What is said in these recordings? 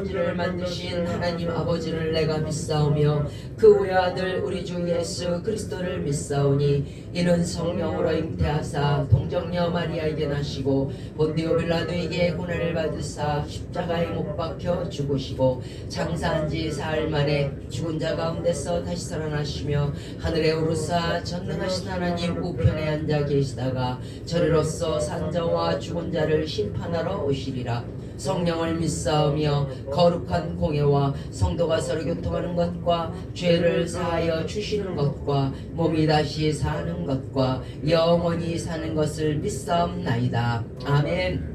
천지를 만드신 하나님 아버지를 내가 믿사오며 그 외아들 우리 주 예수 그리스도를 믿사오니 이는 성령으로 잉태하사 동정녀 마리아에게 나시고 본디오 빌라도에게 고난을 받으사 십자가에 못 박혀 죽으시고 장사한 지 사흘 만에 죽은 자 가운데서 다시 살아나시며 하늘에 오르사 전능하신 하나님 우편에 앉아 계시다가 저리로서 산자와 죽은 자를 심판하러 오시리라. 성령을 믿사오며 거룩한 공예와 성도가 서로 교통하는 것과 죄를 사하여 주시는 것과 몸이 다시 사는 것과 영원히 사는 것을 믿사옵나이다. 아멘.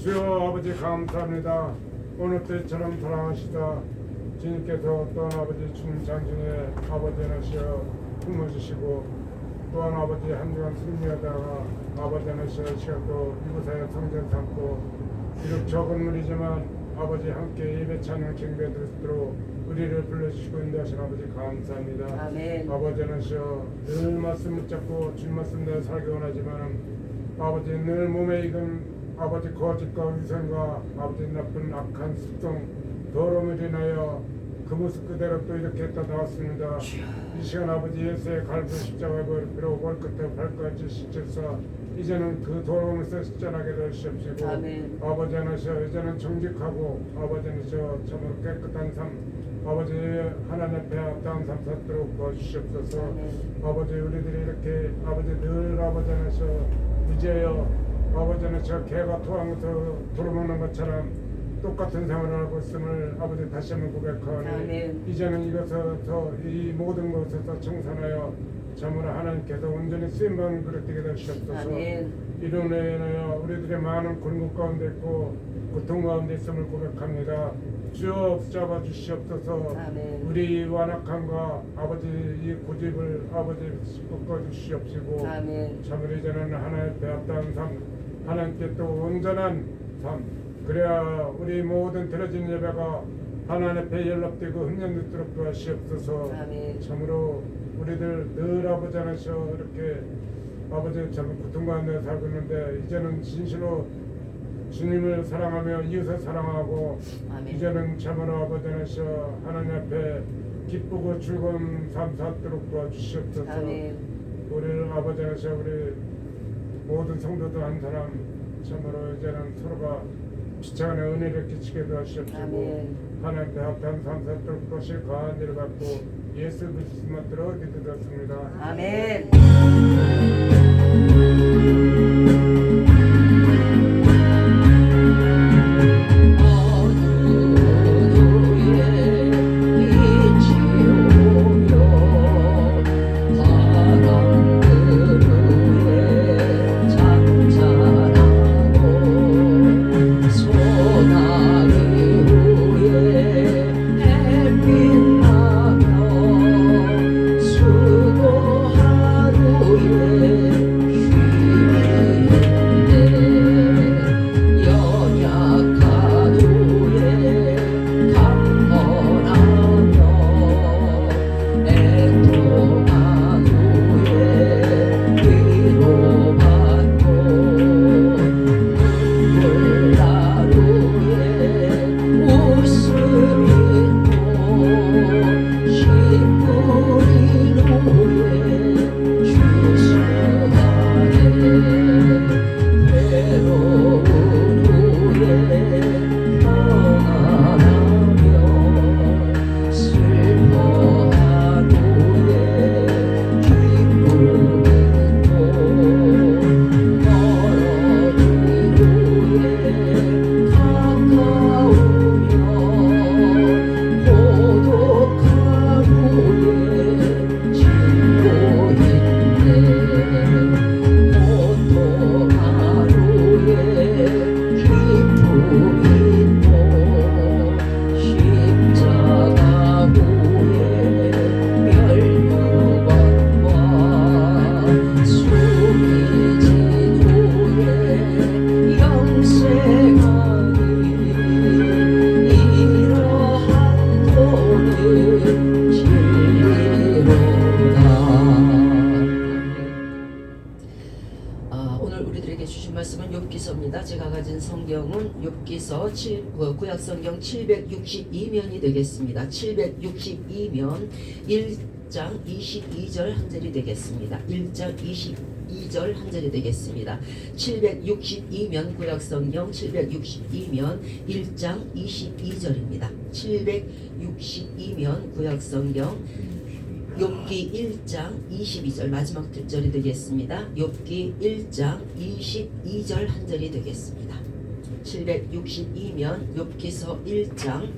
주여 아버지 감사합니다. 어느 때처럼 사랑하시다 주님께서 또한 아버지 중창 중에 아버지는 시어 품어주시고 또한 아버지 한 주간 승리하다가 아버지는 시어 시간도 이곳에 성전 삼고 비록 적은 물이지만 아버지 함께 예배 찬양 경배 드리도록 우리를 불러주시고 인도하신 아버지 감사합니다. 아멘. 아버지는 시어 늘 말씀 붙잡고 주님 말씀 내어 살기 원하지만 아버지 늘 몸에 익은 아버지 거짓과 위선과 아버지 나쁜 악한 습성 더러움을 인하여 그 모습 그대로 또 이렇게 나왔습니다. 이 시간 아버지 예수의 갈고 십자가에 버리고 머리끝에 발까지 씻어서 이제는 그 더러움에서 십자나게 해주십시오. 아멘. 아버지 하나셔 이제는 정직하고 아버지 하나셔 참으로 깨끗한 삶 아버지 하나님 앞에 합당한 삶 살도록 도와주시옵소서. 아멘. 아버지 우리들이 이렇게 아버지 늘 아버지 안에서 이제요 아버지 안에서 개가 토하면서 부르먹는 것처럼 똑같은 생활을 하고 있음을 아버지 다시 한번 고백하오니 아멘. 이제는 이것에서 이 모든 것에서 청산하여 참으로 하나님께서 온전히 쓰임받는 그릇 되게 되시옵소서. 아멘. 이로 인하여 우리들의 많은 곤고 가운데 있고 고통 가운데 있음을 고백합니다. 주여 붙잡아 주시옵소서. 아멘. 우리 완악함과 아버지 이 고집을 아버지 꺾어 주시옵시고 아멘. 참으로 이제는 하나님 배합다운 삶 하나님께 또 온전한 삶 그래야 우리 모든 드려진 예배가 하나님 앞에 연락되고 흠령되도록 도와주시옵소서. 아멘. 참으로 우리들 늘 아버지 안에서 이렇게 아버지 참 고통 가운데 살고 있는데 이제는 진실로 주님을 사랑하며 이웃을 사랑하고 아멘. 이제는 참으로 아버지 안에서 하나님 앞에 기쁘고 즐거운 삶 살도록 도와주시옵소서. 아멘. 우리를 아버지 안에서 우리 모든 성도들 한 사람 참으로 이제는 서로가 지체간의 은혜를 끼치게 도와주시옵시고 아멘. 하나님 앞에 합당한 삶 살도록 것이 과한 일을 받고 예수 그리스도만 들어 기도드렸습니다. 아멘. 제가 가진 성경은 욥기서 구약 성경 762면이 되겠습니다. 762면 1장 22절 한 절이 되겠습니다. 1장 22절 한 절이 되겠습니다. 762면 구약 성경 762면 1장 22절입니다. 762면 구약 성경 욥기 1장 22절 마지막 절이 되겠습니다. 욥기 1장 22절 한 절이 되겠습니다. 762면 욥기서 1장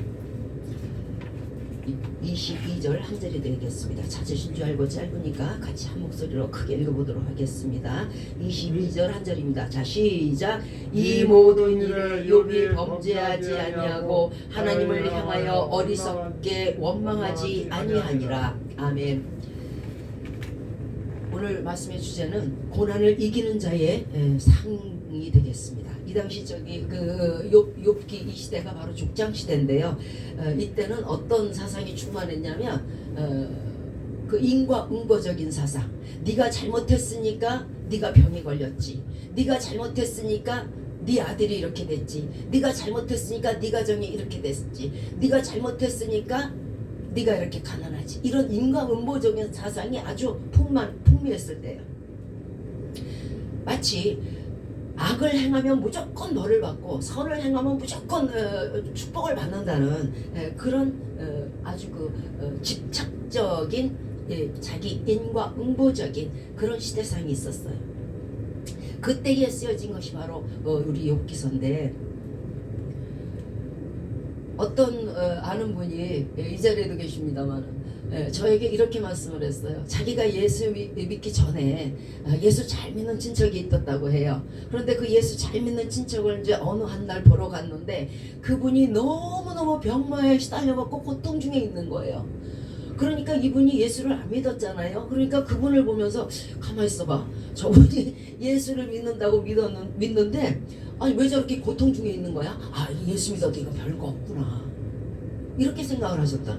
22절 한 절이 되겠습니다. 찾으신 줄 알고 짧으니까 같이 한 목소리로 크게 읽어보도록 하겠습니다. 22절 한 절입니다. 자, 시작. 이 모든 일에 욥이 범죄하지 아니하고 하나님을 향하여 어리석게 원망하지 아니하니라. 아멘. 오늘 말씀의 주제는 고난을 이기는 자의 상이 되겠습니다. 이 당시 욥기 이 시대가 바로 족장 시대인데요. 이때는 어떤 사상이 충만했냐면 그 인과응보적인 사상. 네가 잘못했으니까 네가 병이 걸렸지. 네가 잘못했으니까 네 아들이 이렇게 됐지. 네가 잘못했으니까 네 가정이 이렇게 됐지. 네가 잘못했으니까 네가 이렇게 가난하지. 이런 인과응보적인 사상이 아주 풍미했을 때예요. 마치 악을 행하면 무조건 벌을 받고 선을 행하면 무조건 축복을 받는다는 그런 아주 집착적인 자기 인과응보적인 그런 시대상이 있었어요. 그때에 쓰여진 것이 바로 우리 욥기서인데, 어떤 아는 분이 이 자리에도 계십니다만 저에게 이렇게 말씀을 했어요. 자기가 예수 믿기 전에 예수 잘 믿는 친척이 있었다고 해요. 그런데 그 예수 잘 믿는 친척을 이제 어느 한 날 보러 갔는데 그분이 너무너무 병마에 시달려갖고 고통 중에 있는 거예요. 그러니까 이분이 예수를 안 믿었잖아요. 그러니까 그분을 보면서 가만히 있어봐. 저분이 예수를 믿는다고 믿는데 아니 왜 저렇게 고통 중에 있는 거야? 아, 예수 믿어도 이거 별거 없구나. 이렇게 생각을 하셨다.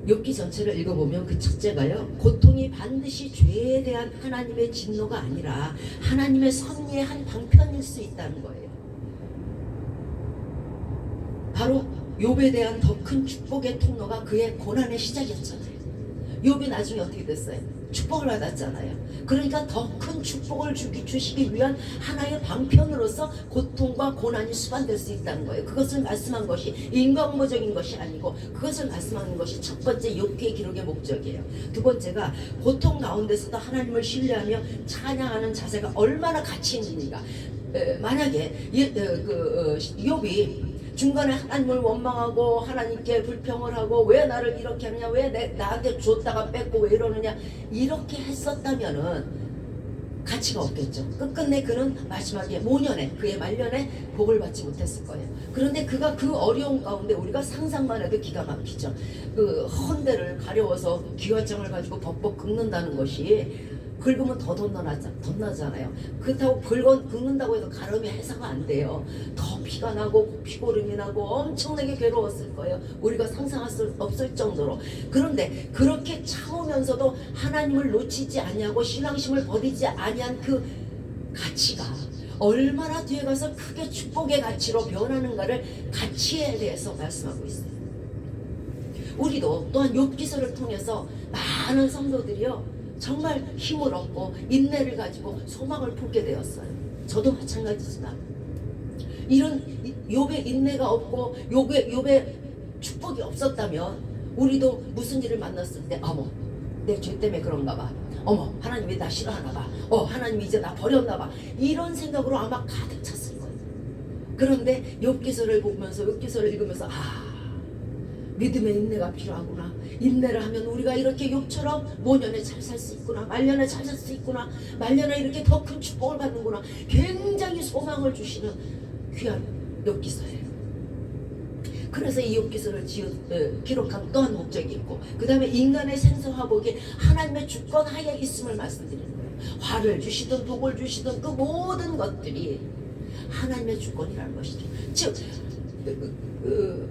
욥기 전체를 읽어보면 그 첫째가요, 고통이 반드시 죄에 대한 하나님의 진노가 아니라 하나님의 섭리의 한 방편일 수 있다는 거예요. 바로 욥에 대한 더 큰 축복의 통로가 그의 고난의 시작이었잖아요. 욥이 나중에 어떻게 됐어요? 축복을 받았잖아요. 그러니까 더 큰 축복을 주시기 위한 하나의 방편으로서 고통과 고난이 수반될 수 있다는 거예요. 그것을 말씀한 것이 인과응보적인 것이 아니고 그것을 말씀하는 것이 첫 번째 욥기의 기록의 목적이에요. 두 번째가 고통 가운데서도 하나님을 신뢰하며 찬양하는 자세가 얼마나 가치 있는가. 만약에 욥이 중간에 하나님을 원망하고 하나님께 불평을 하고 왜 나를 이렇게 하느냐, 왜 나한테 줬다가 뺏고 왜 이러느냐, 이렇게 했었다면은 가치가 없겠죠. 끝끝내 그는 마지막에 모년에 그의 말년에 복을 받지 못했을 거예요. 그런데 그가 그 어려운 가운데 우리가 상상만 해도 기가 막히죠. 그 헌대를 가려워서 기와장을 가지고 벅벅 긁는다는 것이, 긁으면 더 덧나잖아요. 그렇다고 긁는다고 해서 가름이 해서가 안 돼요. 더 피가 나고 피고름이 나고 엄청나게 괴로웠을 거예요. 우리가 상상할 수 없을 정도로. 그런데 그렇게 참으면서도 하나님을 놓치지 아니하고 신앙심을 버리지 아니한 그 가치가 얼마나 뒤에 가서 크게 축복의 가치로 변하는가를, 가치에 대해서 말씀하고 있어요. 우리도 또한 욥기서를 통해서 많은 성도들이요, 정말 힘을 얻고 인내를 가지고 소망을 품게 되었어요. 저도 마찬가지지만 이런 욥의 인내가 없고 욥의 축복이 없었다면 우리도 무슨 일을 만났을 때 어머 내 죄 때문에 그런가 봐, 어머 하나님이 나 싫어하나 봐, 하나님이 이제 나 버렸나 봐, 이런 생각으로 아마 가득 찼을 거예요. 그런데 욥기서를 보면서, 욥기서를 읽으면서 믿음의 인내가 필요하구나. 인내를 하면 우리가 이렇게 욥처럼 모년에 잘 살 수 있구나, 말년에 잘 살 수 있구나, 말년에 이렇게 더 큰 축복을 받는구나. 굉장히 소망을 주시는 귀한 욥기서예요. 그래서 이 욥기서를 기록한 또한 목적이 있고, 그 다음에 인간의 생사화복이 하나님의 주권 하에 있음을 말씀드리는 거예요. 화를 주시든 복을 주시든 그 모든 것들이 하나님의 주권이라는 것이죠. 즉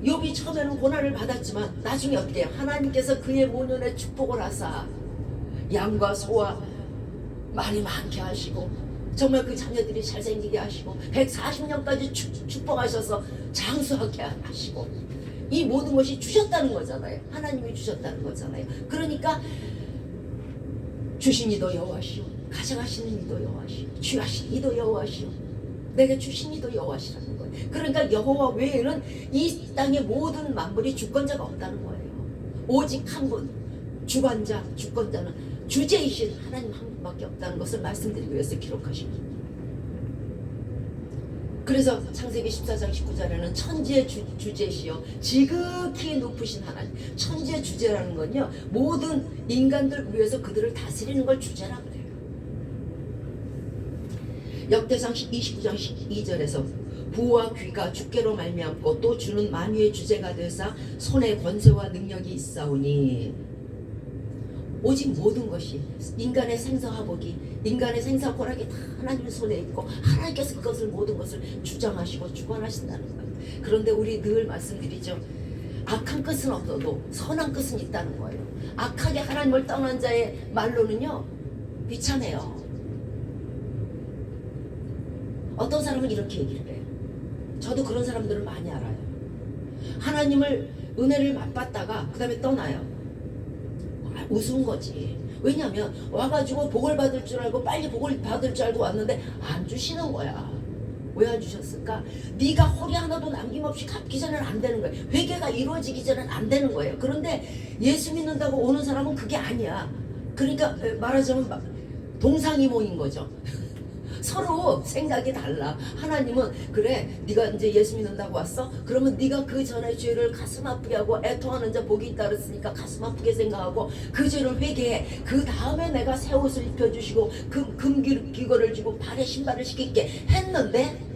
욥이 처음에는 고난을 받았지만 나중에 어때요? 하나님께서 그의 모년에 축복을 하사 양과 소와 많이 많게 하시고, 정말 그 자녀들이 잘생기게 하시고 140년까지 축복하셔서 장수하게 하시고, 이 모든 것이 주셨다는 거잖아요. 하나님이 주셨다는 거잖아요. 그러니까 주신 이도 여호와시오, 가져가시는 이도 여호와시오, 취하신 이도 여호와시오, 내게 주신 이도 여호와시라는 거예요. 그러니까 여호와 외에는 이 땅의 모든 만물이 주권자가 없다는 거예요. 오직 한 분, 주관자, 주권자는 주제이신 하나님 한 분밖에 없다는 것을 말씀드리기 위해서 기록하신 겁니다. 그래서 창세기 14장 19절에는 천지의 주제시요 지극히 높으신 하나님, 천지의 주제라는 건요, 모든 인간들 위해서 그들을 다스리는 걸 주제라고 그래요. 역대상 29장 12절에서 부와 귀가 주께로 말미암고 또 주는 만유의 주제가 되사 손에 권세와 능력이 있사오니, 오직 모든 것이 인간의 생사화복이, 인간의 생사고락이 다 하나님 손에 있고 하나님께서 그것을 모든 것을 주장하시고 주관하신다는 거예요. 그런데 우리 늘 말씀드리죠. 악한 끝은 없어도 선한 끝은 있다는 거예요. 악하게 하나님을 떠난 자의 말로는요 비참해요. 어떤 사람은 이렇게 얘기를 해요. 저도 그런 사람들을 많이 알아요. 하나님을, 은혜를 맛봤다가 그 다음에 떠나요. 우스운 거지. 왜냐하면 와가지고 복을 받을 줄 알고 빨리 복을 받을 줄 알고 왔는데 안 주시는 거야. 왜 안 주셨을까? 네가 허리 하나도 남김없이 갚기 전에는 안 되는 거예요. 회개가 이루어지기 전에는 안 되는 거예요. 그런데 예수 믿는다고 오는 사람은 그게 아니야. 그러니까 말하자면 동상이몽인 거죠. 서로 생각이 달라. 하나님은 그래 네가 이제 예수 믿는다고 왔어? 그러면 네가 그 전에 죄를 가슴 아프게 하고 애통하는 자 복이 있다 그랬으니까 가슴 아프게 생각하고 그 죄를 회개해. 그 다음에 내가 새 옷을 입혀주시고 금귀걸을 주고 발에 신발을 신게 했는데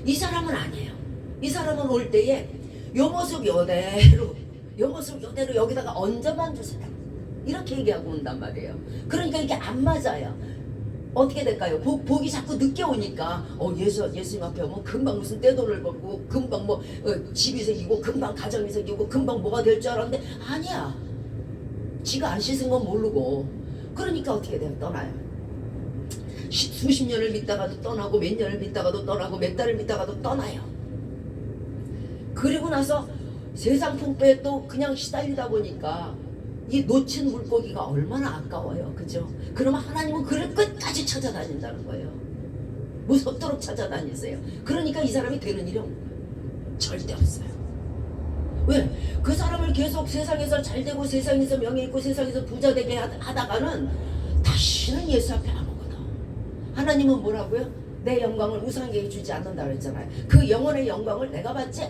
이 사람은 아니에요. 이 사람은 올 때에 요 모습 요대로 여기다가 얹어만 주세요. 이렇게 얘기하고 온단 말이에요. 그러니까 이게 안 맞아요. 어떻게 될까요? 복이 자꾸 늦게 오니까 예수님 앞에 오면 금방 무슨 떼돈을 벌고 금방 집이 생기고 금방 가정이 생기고 금방 뭐가 될 줄 알았는데 아니야. 지가 안 씻은 건 모르고. 그러니까 어떻게 돼요? 떠나요. 수십 년을 믿다가도 떠나고 몇 년을 믿다가도 떠나고 몇 달을 믿다가도 떠나요. 그리고 나서 세상 풍토에 또 그냥 시달리다 보니까 이 놓친 물고기가 얼마나 아까워요. 그죠? 그러면 하나님은 그를 끝까지 찾아다닌다는 거예요. 무섭도록 찾아다니세요. 그러니까 이 사람이 되는 일이 없는 거예요. 절대 없어요. 왜? 그 사람을 계속 세상에서 잘되고 세상에서 명예 있고 세상에서 부자 되게 하다가는 다시는 예수 앞에 안 오거든. 하나님은 뭐라고요? 내 영광을 우상에게 주지 않는다 그랬잖아요. 그 영혼의 영광을 내가 받지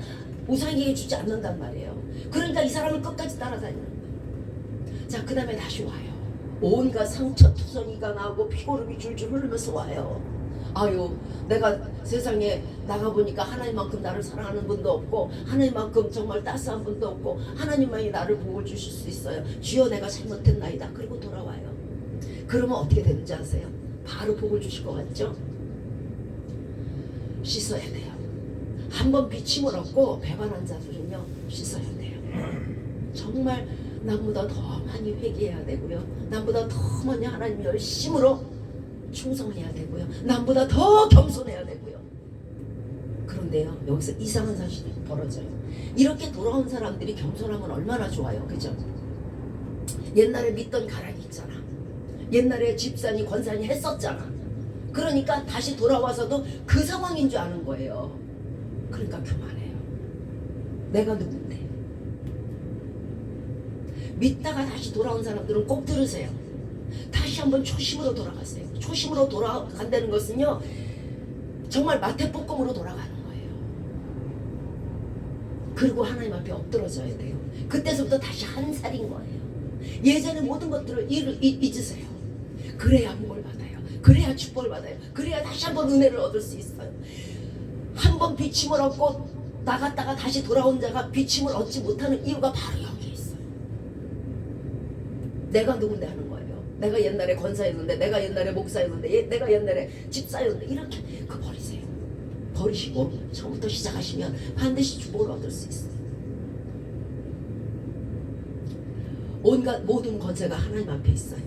우상에게 주지 않는단 말이에요. 그러니까 이 사람을 끝까지 따라다니는 거예요. 자, 그 다음에 다시 와요. 온갖 상처 투성이가 나오고 피고름이 줄줄 흐르면서 와요. 아유, 내가 세상에 나가보니까 하나님만큼 나를 사랑하는 분도 없고 하나님만큼 정말 따스한 분도 없고 하나님만이 나를 복을 주실 수 있어요. 주여 내가 잘못했나이다. 그리고 돌아와요. 그러면 어떻게 되는지 아세요? 바로 복을 주실 것 같죠? 씻어야 돼요. 한번 비침을 얻고 배반한 자들은요 씻어야 돼요. 정말 남보다 더 많이 회개해야 되고요. 남보다 더 많이 하나님 열심으로 충성해야 되고요. 남보다 더 겸손해야 되고요. 그런데요 여기서 이상한 사실이 벌어져요. 이렇게 돌아온 사람들이 겸손하면 얼마나 좋아요. 그죠? 옛날에 믿던 가락이 있잖아. 옛날에 집사니 권사니 했었잖아. 그러니까 다시 돌아와서도 그 상황인 줄 아는 거예요. 그러니까 그만해요. 내가 누군데? 믿다가 다시 돌아온 사람들은 꼭 들으세요. 다시 한번 초심으로 돌아가세요. 초심으로 돌아간다는 것은요 정말 마태복음으로 돌아가는 거예요. 그리고 하나님 앞에 엎드러져야 돼요. 그때서부터 다시 한 살인 거예요. 예전에 모든 것들을 잊으세요. 그래야 복을 받아요. 그래야 축복을 받아요. 그래야 다시 한번 은혜를 얻을 수 있어요. 한번 비침을 얻고 나갔다가 다시 돌아온 자가 비침을 얻지 못하는 이유가 바로 여기에 있어요. 내가 누군데 하는 거예요. 내가 옛날에 권사였는데, 내가 옛날에 목사였는데, 내가 옛날에 집사였는데, 이렇게 그거 버리세요. 버리시고 처음부터 시작하시면 반드시 축복을 얻을 수 있어요. 온갖 모든 권세가 하나님 앞에 있어요.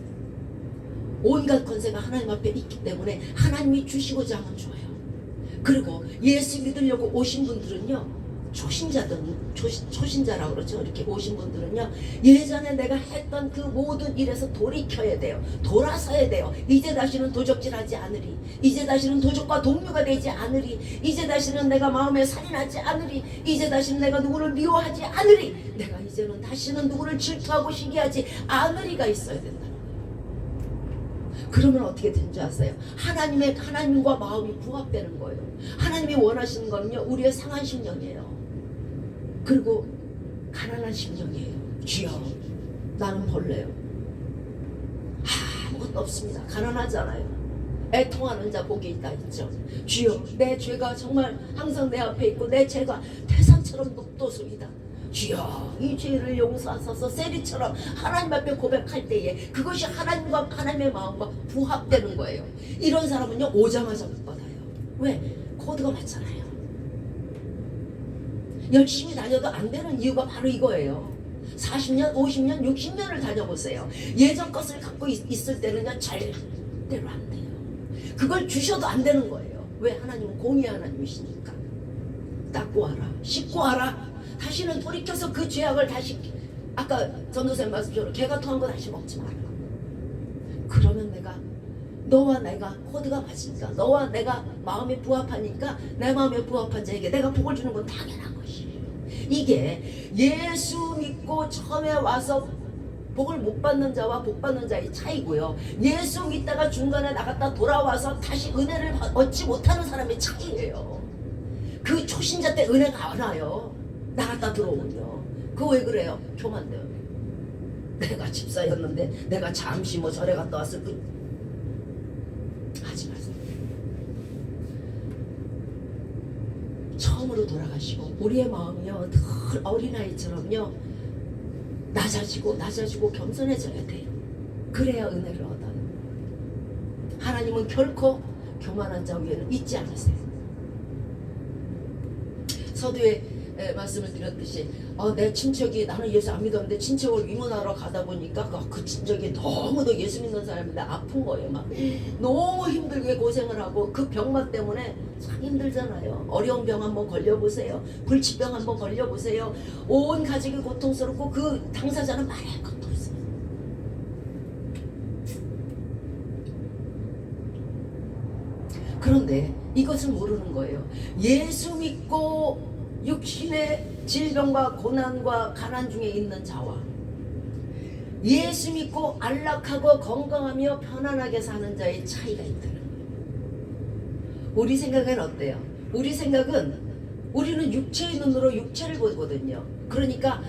온갖 권세가 하나님 앞에 있기 때문에 하나님이 주시고자 하면 줘요. 그리고 예수 믿으려고 오신 분들은요 초신자라고 그러죠. 이렇게 오신 분들은요 예전에 내가 했던 그 모든 일에서 돌이켜야 돼요. 돌아서야 돼요. 이제 다시는 도적질하지 않으리. 이제 다시는 도적과 동료가 되지 않으리. 이제 다시는 내가 마음에 살인하지 않으리. 이제 다시는 내가 누구를 미워하지 않으리. 내가 이제는 다시는 누구를 질투하고 시기하지 않으리가 있어야 된다. 그러면 어떻게 되는지 아세요? 하나님과 마음이 부합되는 거예요. 하나님이 원하시는 거는요 우리의 상한 심령이에요. 그리고 가난한 심령이에요. 주여 나는 벌레요. 아무것도 없습니다. 가난하잖아요. 애통하는 자 복이 있다 했죠. 주여 내 죄가 정말 항상 내 앞에 있고 내 죄가 태산처럼 높도소이다. 주여 이 죄를 용서하소서. 세리처럼 하나님 앞에 고백할 때에 그것이 하나님과 하나님의 마음과 부합되는 거예요. 이런 사람은요 오자마자 못 받아요. 왜? 코드가 맞잖아요. 열심히 다녀도 안 되는 이유가 바로 이거예요. 40년, 50년, 60년을 다녀보세요. 예전 것을 갖고 있을 때는요 절대로 안 돼요. 그걸 주셔도 안 되는 거예요. 왜? 하나님은 공의 하나님이시니까. 닦고 와라, 씻고 와라. 다시는 돌이켜서 그 죄악을 다시 아까 전도사님 말씀처럼 개가 토한 거 다시 먹지 마라. 그러면 너와 내가 코드가 맞으니까, 너와 내가 마음이 부합하니까 내 마음에 부합한 자에게 내가 복을 주는 건 당연한 것이에요. 이게 예수 믿고 처음에 와서 복을 못 받는 자와 복 받는 자의 차이고요. 예수 믿다가 중간에 나갔다 돌아와서 다시 은혜를 얻지 못하는 사람의 차이예요. 그 초신자 때 은혜가 안 와요. 나갔다 들어오면요. 그거 왜 그래요? 교만돼요. 내가 집사였는데 내가 잠시 뭐 절에 갔다 왔을 하지 마세요. 처음으로 돌아가시고 우리의 마음이요 늘 어린아이처럼요 낮아지고 겸손해져야 돼요. 그래야 은혜를 얻어요. 하나님은 결코 교만한 자 위에는 있지 않으세요. 서두에 말씀을 드렸듯이 내 친척이, 나는 예수 안 믿었는데 친척을 위문하러 가다 보니까 그 친척이 너무도 예수 믿는 사람인데 아픈 거예요. 막 너무 힘들게 고생을 하고 그 병맛 때문에 참 힘들잖아요. 어려운 병 한번 걸려보세요. 불치병 한번 걸려보세요. 온 가족이 고통스럽고 그 당사자는 말할 것도 없어요. 그런데 이것을 모르는 거예요. 예수 믿고 육신의 질병과 고난과 가난 중에 있는 자와 예수 믿고 안락하고 건강하며 편안하게 사는 자의 차이가 있다는 거예요. 우리 생각은 어때요? 우리 생각은 우리는 육체의 눈으로 육체를 보거든요. 그러니까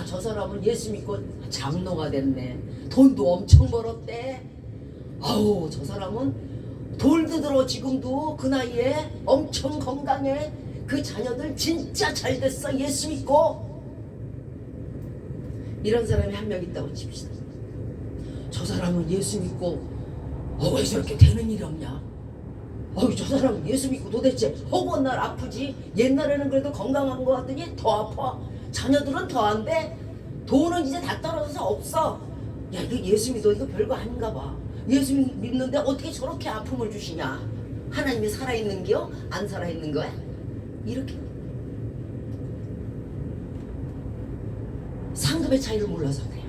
저 사람은 예수 믿고 장로가 됐네. 돈도 엄청 벌었대. 저 사람은 돌도 들어 지금도 그 나이에 엄청 건강해. 그 자녀들 진짜 잘 됐어. 예수 믿고. 이런 사람이 한 명 있다고 칩시다. 저 사람은 예수 믿고 왜 저렇게 되는 일이 없냐. 저 사람은 예수 믿고 도대체 허구한 날 아프지. 옛날에는 그래도 건강한 것 같더니 더 아파. 자녀들은 더 안 돼. 돈은 이제 다 떨어져서 없어. 야, 이거 예수 믿어. 이거 별거 아닌가 봐. 예수 믿는데 어떻게 저렇게 아픔을 주시냐. 하나님이 살아있는 게요? 안 살아있는 거야? 이렇게 상급의 차이를 몰라서 그래요.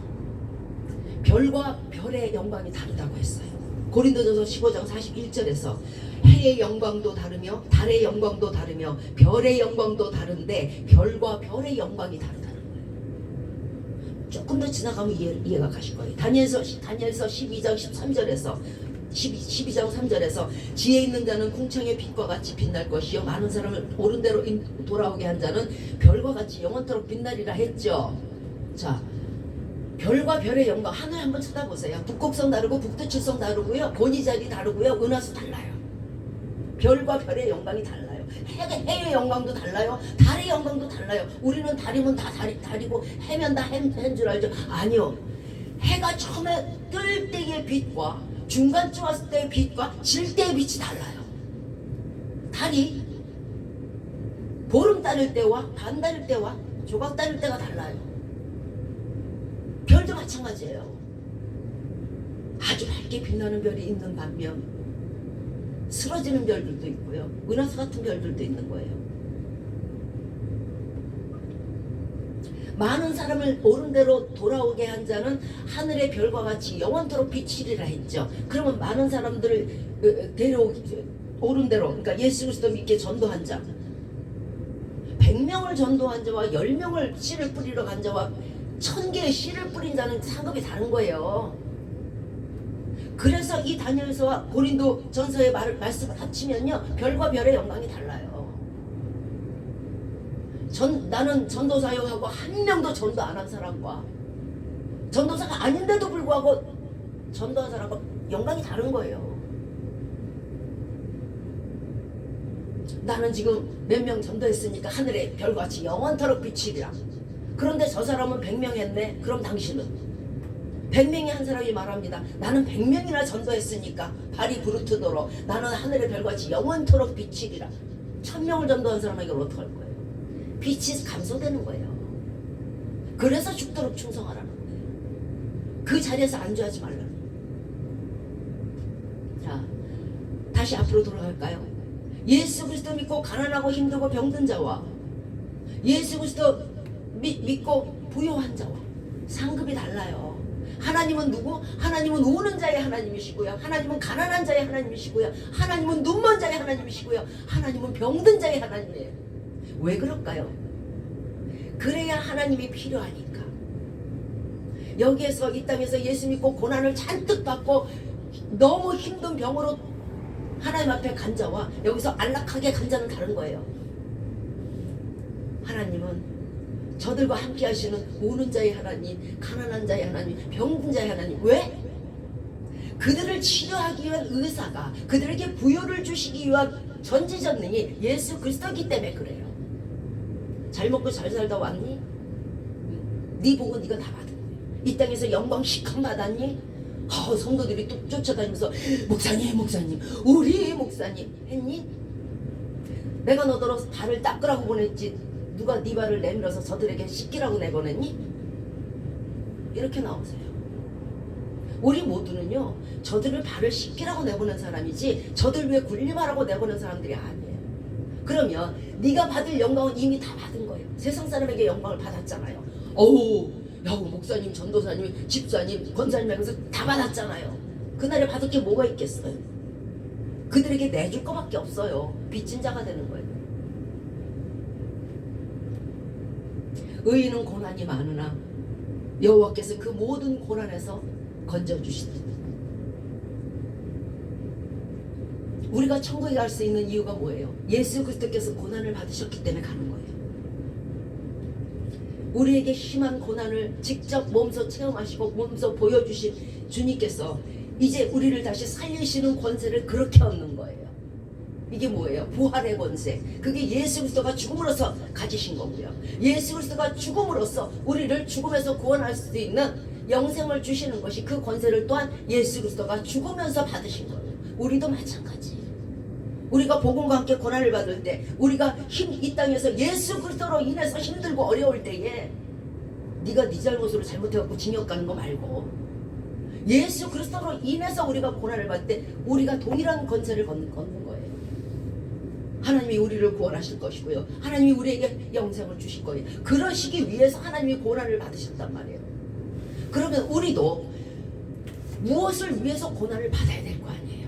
별과 별의 영광이 다르다고 했어요. 고린도전서 15장 41절에서 해의 영광도 다르며 달의 영광도 다르며 별의 영광도 다른데 별과 별의 영광이 다르다는 거예요. 조금 더 지나가면 이해가 가실 거예요. 다니엘서 12장 13절에서 12장 3절에서 지혜 있는 자는 궁창의 빛과 같이 빛날 것이요 많은 사람을 옳은 대로 돌아오게 한 자는 별과 같이 영원토록 빛나리라 했죠. 자, 별과 별의 영광 하늘 한번 쳐다보세요. 북곡성 다르고 북두칠성 다르고요. 본이자리 다르고요. 은하수 달라요. 별과 별의 영광이 달라요. 해의 영광도 달라요. 달의 영광도 달라요. 우리는 달이면 다 달이고 해면 다 해인 줄 알죠? 아니요. 해가 처음에 뜰 때의 빛과 중간쯤 왔을 때의 빛과 질 때의 빛이 달라요. 달이 보름 따를 때와 반 따를 때와 조각 따를 때가 달라요. 별도 마찬가지예요. 아주 밝게 빛나는 별이 있는 반면 쓰러지는 별들도 있고요. 은하수 같은 별들도 있는 거예요. 많은 사람을 옳은 대로 돌아오게 한 자는 하늘의 별과 같이 영원토록 비치리라 했죠. 그러면 많은 사람들을 데려오기 옳은 대로, 그러니까 예수 그리스도 믿게 전도한 자, 100명을 전도한 자와 10명을 씨를 뿌리러 간 자와 1000개의 씨를 뿌린 자는 상급이 다른 거예요. 그래서 이 다니엘서와 고린도 전서의 말씀을 합치면요 별과 별의 영광이 달라요. 나는 전도 사역하고 한 명도 전도 안 한 사람과 전도사가 아닌데도 불구하고 전도한 사람과 영광이 다른 거예요. 나는 지금 몇 명 전도했으니까 하늘의 별같이 영원토록 비치리라. 그런데 저 사람은 100명 했네. 그럼 당신은 100명이 한 사람이 말합니다. 나는 100명이나 전도했으니까 발이 부르트도록 나는 하늘의 별같이 영원토록 비치리라. 1000명을 전도한 사람에게 어떡할 거예요? 빛이 감소되는 거예요. 그래서 죽도록 충성하라는 거예요. 그 자리에서 안주하지 말라는 거예요. 자, 다시 앞으로 돌아갈까요? 예수 그리스도 믿고 가난하고 힘들고 병든 자와 예수 그리스도 믿고 부요한 자와 상급이 달라요. 하나님은 누구? 하나님은 우는 자의 하나님이시고요. 하나님은 가난한 자의 하나님이시고요. 하나님은 눈먼 자의 하나님이시고요. 하나님은 병든 자의 하나님이에요. 왜 그럴까요? 그래야 하나님이 필요하니까. 여기에서 이 땅에서 예수 믿고 고난을 잔뜩 받고 너무 힘든 병으로 하나님 앞에 간 자와 여기서 안락하게 간 자는 다른 거예요. 하나님은 저들과 함께 하시는 우는 자의 하나님, 가난한 자의 하나님, 병든 자의 하나님. 왜? 그들을 치료하기 위한 의사가, 그들에게 부여를 주시기 위한 전지전능이 예수 그리스도이기 때문에 그래요. 잘 먹고 잘 살다 왔니? 네 복은 네가 다 받은 거예요. 이 땅에서 영광 시컷 받았니? 성도들이 또 쫓아다니면서 목사님 우리 목사님 했니? 내가 너더러 발을 닦으라고 보냈지 누가 네 발을 내밀어서 저들에게 씻기라고 내보냈니? 이렇게 나오세요. 우리 모두는요 저들을 발을 씻기라고 내보낸 사람이지 저들 위해 군림하라고 내보낸 사람들이 아니에요. 그러면 네가 받을 영광은 이미 다 받은 거예요. 세상 사람에게 영광을 받았잖아요. 목사님, 전도사님, 집사님, 권사님 하면서 다 받았잖아요. 그날에 받을 게 뭐가 있겠어요? 그들에게 내줄 거밖에 없어요. 빚진 자가 되는 거예요. 의인은 고난이 많으나 여호와께서 그 모든 고난에서 건져주시다. 우리가 천국에 갈 수 있는 이유가 뭐예요? 예수 그리스도께서 고난을 받으셨기 때문에 가는 거예요. 우리에게 심한 고난을 직접 몸소 체험하시고 몸소 보여주신 주님께서 이제 우리를 다시 살리시는 권세를 그렇게 얻는 거예요. 이게 뭐예요? 부활의 권세. 그게 예수 그리스도가 죽음으로써 가지신 거고요. 예수 그리스도가 죽음으로써 우리를 죽음에서 구원할 수 있는 영생을 주시는 것이 그 권세를 또한 예수 그리스도가 죽으면서 받으신 거예요. 우리도 마찬가지예요. 우리가 복음과 함께 고난을 받을 때 우리가 이 땅에서 예수 그리스도로 인해서 힘들고 어려울 때에 네가 네 잘못으로 잘못해갖고 징역 가는 거 말고 예수 그리스도로 인해서 우리가 고난을 받을 때 우리가 동일한 권세를 걷는 거예요. 하나님이 우리를 구원하실 것이고요. 하나님이 우리에게 영생을 주실 거예요. 그러시기 위해서 하나님이 고난을 받으셨단 말이에요. 그러면 우리도 무엇을 위해서 고난을 받아야 될 거 아니에요.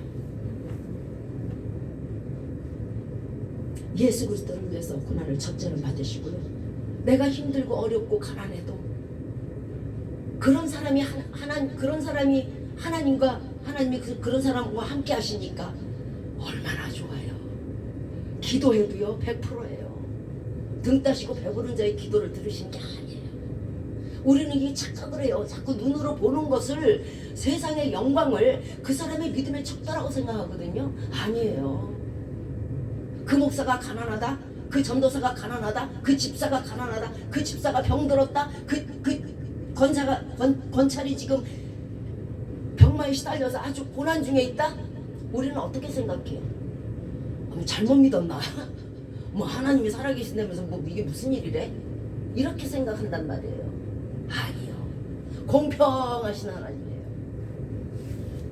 예수 그리스도를 위해서 고난을 첫째는 받으시고요. 내가 힘들고 어렵고 가난해도 그런 사람이 하나님이 그런 사람과 함께 하시니까 얼마나 좋아요. 기도해도요 100%예요. 등 따시고 배부른 자의 기도를 들으신 게 아니에요. 우리는 이게 착각을 해요. 자꾸 눈으로 보는 것을 세상의 영광을 그 사람의 믿음의 척도라고 생각하거든요. 아니에요. 그 목사가 가난하다, 그 전도사가 가난하다, 그 집사가 가난하다, 그 집사가 병들었다, 그 권찰이 지금 병마에 시달려서 아주 고난 중에 있다. 우리는 어떻게 생각해요? 잘못 믿었나? 하나님이 살아계신다면서 이게 무슨 일이래? 이렇게 생각한단 말이에요. 아니요. 공평하신 하나님이에요.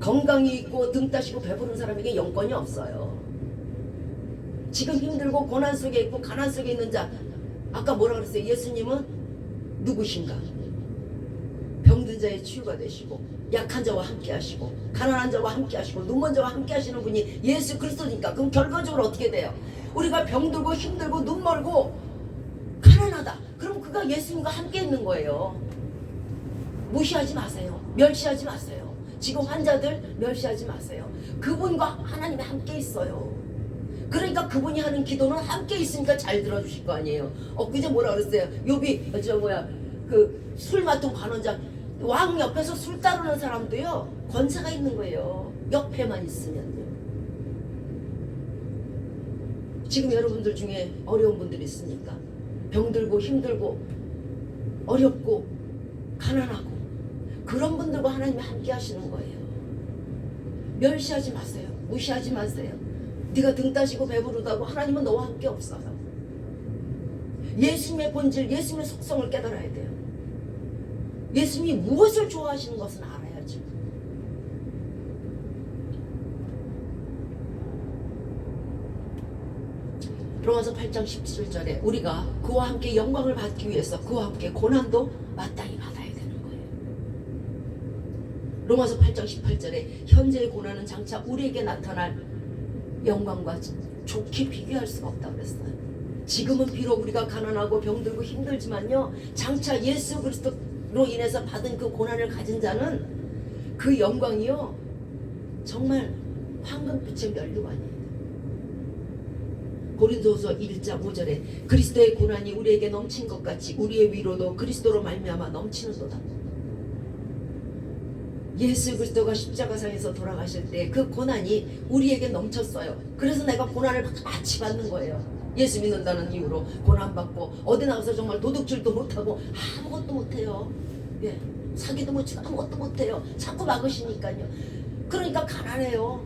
건강이 있고 등 따시고 배부른 사람에게 영권이 없어요. 지금 힘들고 고난 속에 있고 가난 속에 있는 자, 아까 뭐라 그랬어요? 예수님은 누구신가? 병든 자의 치유가 되시고 약한 자와 함께 하시고 가난한 자와 함께 하시고 눈먼 자와 함께 하시는 분이 예수 그리스도니까 그럼 결과적으로 어떻게 돼요? 우리가 병들고 힘들고 눈멀고 가난하다. 그럼 그가 예수님과 함께 있는 거예요. 무시하지 마세요. 멸시하지 마세요. 지금 환자들 멸시하지 마세요. 그분과 하나님이 함께 있어요. 그러니까 그분이 하는 기도는 함께 있으니까 잘 들어주실 거 아니에요. 그제 뭐라 그랬어요? 욥이 그 술 맡은 관원장 왕 옆에서 술 따르는 사람도요 권세가 있는 거예요. 옆에만 있으면요. 지금 여러분들 중에 어려운 분들이 있으니까 병들고 힘들고 어렵고 가난하고 그런 분들과 하나님이 함께 하시는 거예요. 멸시하지 마세요. 무시하지 마세요. 네가 등 따시고 배부르다고 하나님은 너와 함께 없어요. 예수님의 본질, 예수님의 속성을 깨달아야 돼요. 예수님이 무엇을 좋아하시는 것은 알아야죠. 로마서 8장 17절에 우리가 그와 함께 영광을 받기 위해서 그와 함께 고난도 마땅히 받아야 되는 거예요. 로마서 8장 18절에 현재의 고난은 장차 우리에게 나타날 영광과 좋게 비교할 수가 없다고 그랬어요. 지금은 비록 우리가 가난하고 병들고 힘들지만요, 장차 예수 그리스도로 인해서 받은 그 고난을 가진 자는 그 영광이요 정말 황금빛의 면류관이에요. 고린도서 1장 5절에 그리스도의 고난이 우리에게 넘친 것 같이 우리의 위로도 그리스도로 말미암아 넘치는도다. 예수 그리스도가 십자가상에서 돌아가실 때 그 고난이 우리에게 넘쳤어요. 그래서 내가 고난을 같이 받는 거예요. 예수 믿는다는 이유로 고난받고 어디 나가서 정말 도둑질도 못하고 아무것도 못해요. 예, 사기도 못 치고 아무것도 못해요. 자꾸 막으시니까요. 그러니까 가난해요.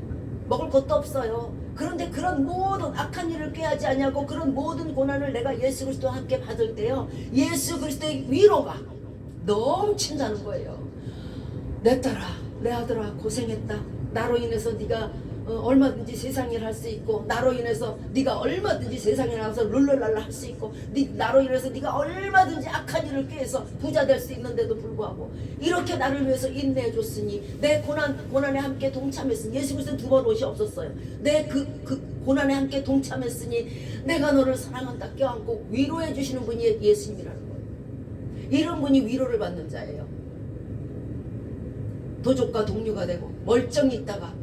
먹을 것도 없어요. 그런데 그런 모든 악한 일을 꾀하지 않냐고 그런 모든 고난을 내가 예수 그리스도와 함께 받을 때요, 예수 그리스도의 위로가 넘친다는 거예요. 내 딸아, 내 아들아, 고생했다. 나로 인해서 네가 얼마든지 세상 일 할 수 있고, 나로 인해서 네가 얼마든지 세상에 나가서 룰루랄라 할 수 있고, 나로 인해서 네가 얼마든지 악한 일을 꾀해서 부자 될 수 있는데도 불구하고 이렇게 나를 위해서 인내해 줬으니, 내 고난에 함께 동참했으니, 예수 그리스도 두 번 옷이 없었어요. 내 그 고난에 함께 동참했으니 내가 너를 사랑한다 껴안고 위로해 주시는 분이 예수님이라는 거예요. 이런 분이 위로를 받는 자예요. 도적과 동료가 되고 멀쩡히 있다가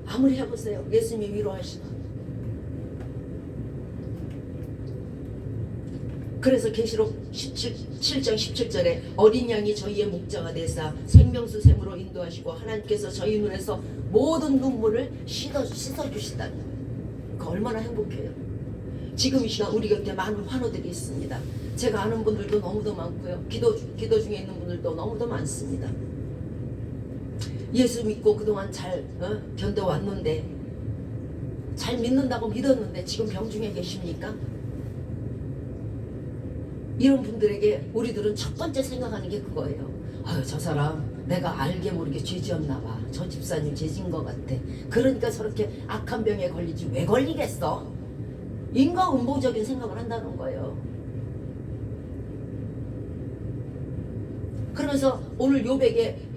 아무리 해보세요. 예수님이 위로하시나. 그래서 계시록 7장 17절에 어린 양이 저희의 목자가 되사 생명수 샘으로 인도하시고 하나님께서 저희 눈에서 모든 눈물을 씻어주신다는 거예요. 그 얼마나 행복해요. 지금 이 시간 우리 곁에 많은 환우들이 있습니다. 제가 아는 분들도 너무도 많고요. 기도 중에 있는 분들도 너무도 많습니다. 예수 믿고 그동안 잘 견뎌왔는데, 잘 믿는다고 믿었는데 지금 병중에 계십니까? 이런 분들에게 우리들은 첫 번째 생각하는 게 그거예요. 아유, 저 사람 내가 알게 모르게 죄 지었나 봐. 저 집사님 죄 지은 것 같아. 그러니까 저렇게 악한 병에 걸리지 왜 걸리겠어? 인과응보적인 생각을 한다는 거예요. 그러면서 오늘 욥에게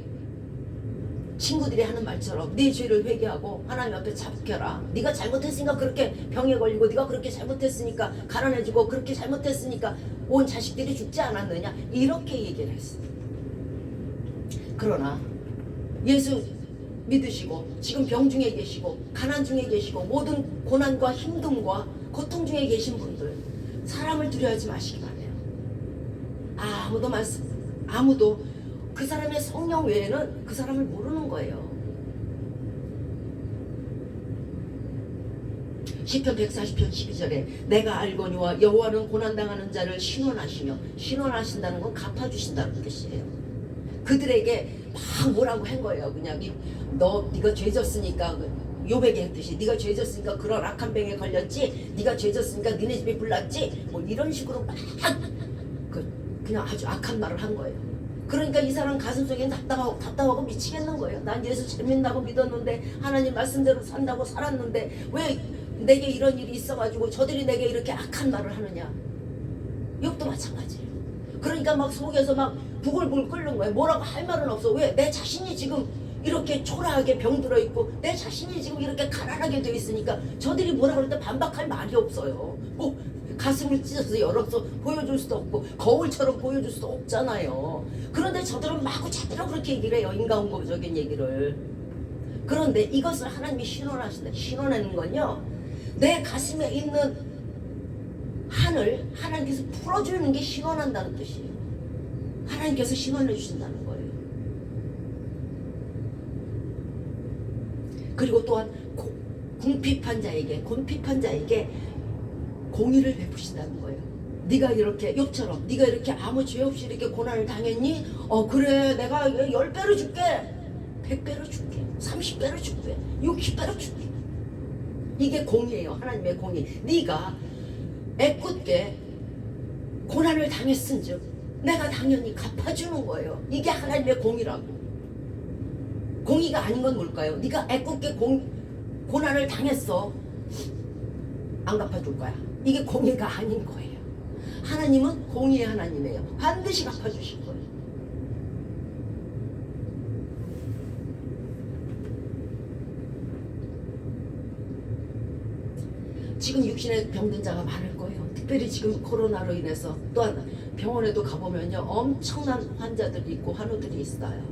친구들이 하는 말처럼 네 죄를 회개하고 하나님 앞에 잡혀라. 네가 잘못했으니까 그렇게 병에 걸리고, 네가 그렇게 잘못했으니까 가난해지고, 그렇게 잘못했으니까 온 자식들이 죽지 않았느냐, 이렇게 얘기를 했어요. 그러나 예수 믿으시고 지금 병 중에 계시고 가난 중에 계시고 모든 고난과 힘듦과 고통 중에 계신 분들, 사람을 두려워하지 마시기 바래요. 아무도 그 사람의 성령 외에는 그 사람을 모르는 거예요. 시편 140편 12절에 내가 알거니와 여호와는 고난당하는 자를 신원하시며, 신원하신다는 건 갚아주신다는 뜻이에요. 그들에게 막 뭐라고 한 거예요. 그냥 네가 죄졌으니까, 욥에게 했듯이 네가 죄졌으니까 그런 악한 병에 걸렸지, 네가 죄졌으니까 니네 집에 불났지, 뭐 이런 식으로 막 그냥 아주 악한 말을 한 거예요. 그러니까 이 사람 가슴속에 답답하고 미치겠는 거예요. 난 예수 잘 믿는다고 믿었는데, 하나님 말씀대로 산다고 살았는데 왜 내게 이런 일이 있어가지고 저들이 내게 이렇게 악한 말을 하느냐. 욥도 마찬가지예요. 그러니까 막 속에서 막 부글부글 끓는 거예요. 뭐라고 할 말은 없어. 왜? 내 자신이 지금 이렇게 초라하게 병들어 있고, 내 자신이 지금 이렇게 가난하게 돼 있으니까 저들이 뭐라 그럴 때 반박할 말이 없어요. 뭐 가슴을 찢어서 열어서 보여줄 수도 없고 거울처럼 보여줄 수도 없잖아요. 그런데 저들은 마구잡이로 그렇게 얘기를 해요. 인과응보적인 얘기를. 그런데 이것을 하나님이 신원하신다. 신원하는 건요, 내 가슴에 있는 한을 하나님께서 풀어주는 게 신원한다는 뜻이에요. 하나님께서 신원해 주신다는 거예요. 그리고 또한 궁핍한 자에게 공의를 베푸신다는 거예요. 네가 이렇게 욥처럼 네가 이렇게 아무 죄 없이 이렇게 고난을 당했니? 그래, 내가 10배로 줄게, 100배로 줄게, 30배로 줄게, 60배로 줄게. 이게 공의예요. 하나님의 공의. 네가 애꿎게 고난을 당했은즉 내가 당연히 갚아주는 거예요. 이게 하나님의 공의라고. 공의가 아닌 건 뭘까요? 네가 애꿎게 고난을 당했어, 안 갚아줄 거야. 이게 공의가 아닌 거예요. 하나님은 공의의 하나님이에요. 반드시 갚아주실 거예요. 지금 육신에 병든 자가 많을 거예요. 특별히 지금 코로나로 인해서 또한 병원에도 가보면요 엄청난 환자들이 있고 환우들이 있어요.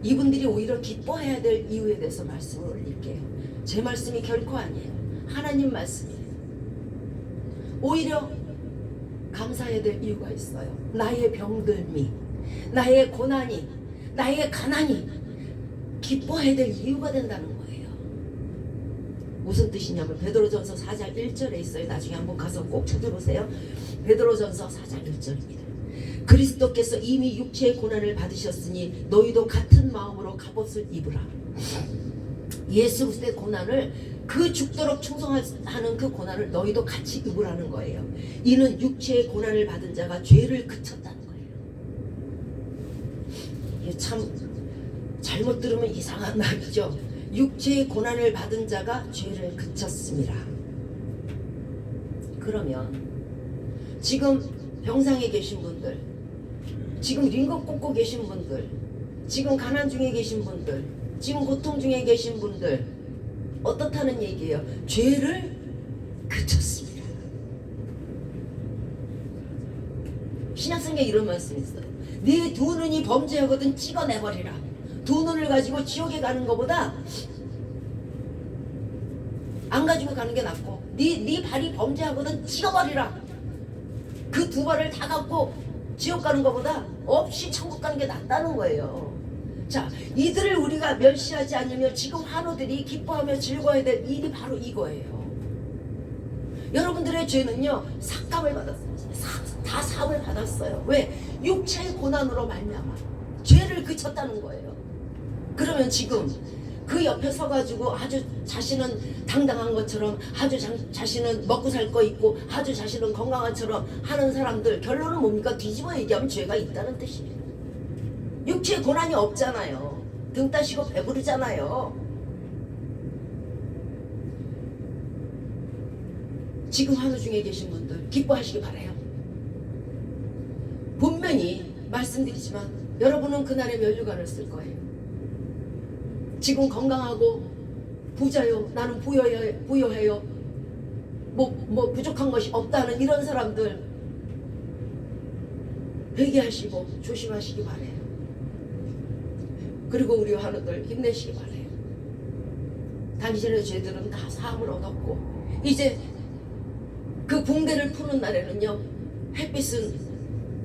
이분들이 오히려 기뻐해야 될 이유에 대해서 말씀을 올릴게요. 제 말씀이 결코 아니에요. 하나님 말씀이에요. 오히려 감사해야 될 이유가 있어요. 나의 병들미, 나의 고난이, 나의 가난이 기뻐해야 될 이유가 된다는 거예요. 무슨 뜻이냐면 베드로전서 4장 1절에 있어요. 나중에 한번 가서 꼭 찾아보세요. 베드로전서 4장 1절입니다. 그리스도께서 이미 육체의 고난을 받으셨으니 너희도 같은 마음으로 갑옷을 입으라. 예수 그리스도의 고난을 그 죽도록 충성하는 그 고난을 너희도 같이 입으라는 거예요. 이는 육체의 고난을 받은 자가 죄를 그쳤다는 거예요. 이게 참 잘못 들으면 이상한 말이죠. 육체의 고난을 받은 자가 죄를 그쳤습니다. 그러면 지금 병상에 계신 분들, 지금 링거 꽂고 계신 분들, 지금 가난 중에 계신 분들, 지금 고통 중에 계신 분들 어떻다는 얘기예요? 죄를 그쳤습니다. 신약성경에 이런 말씀이 있어요. 네 두 눈이 범죄하거든 찍어내버리라. 두 눈을 가지고 지옥에 가는 것보다 안 가지고 가는 게 낫고, 네 발이 범죄하거든 찍어버리라. 그 두 발을 다 갖고 지옥 가는 것보다 없이 천국 가는 게 낫다는 거예요. 자, 이들을 우리가 멸시하지 않으며 지금 환우들이 기뻐하며 즐거워야 될 일이 바로 이거예요. 여러분들의 죄는요 삭감을 받았어요. 다 사함을 받았어요. 왜? 육체의 고난으로 말미암아 죄를 그쳤다는 거예요. 그러면 지금 그 옆에 서가지고 아주 자신은 당당한 것처럼, 아주 자신은 먹고 살 거 있고, 아주 자신은 건강한처럼 하는 사람들, 결론은 뭡니까? 뒤집어 얘기하면 죄가 있다는 뜻이에요. 육체의 고난이 없잖아요. 등 따시고 배부르잖아요. 지금 환우 중에 계신 분들 기뻐하시기 바라요. 분명히 말씀드리지만 여러분은 그날의 면류관을 쓸 거예요. 지금 건강하고 부자요, 나는 부여해요, 뭐 부족한 것이 없다는 이런 사람들 회개하시고 조심하시기 바라요. 그리고 우리 환우들 힘내시기 바라요. 당신의 죄들은 다 사함을 얻었고, 이제 그 붕대를 푸는 날에는요 햇빛은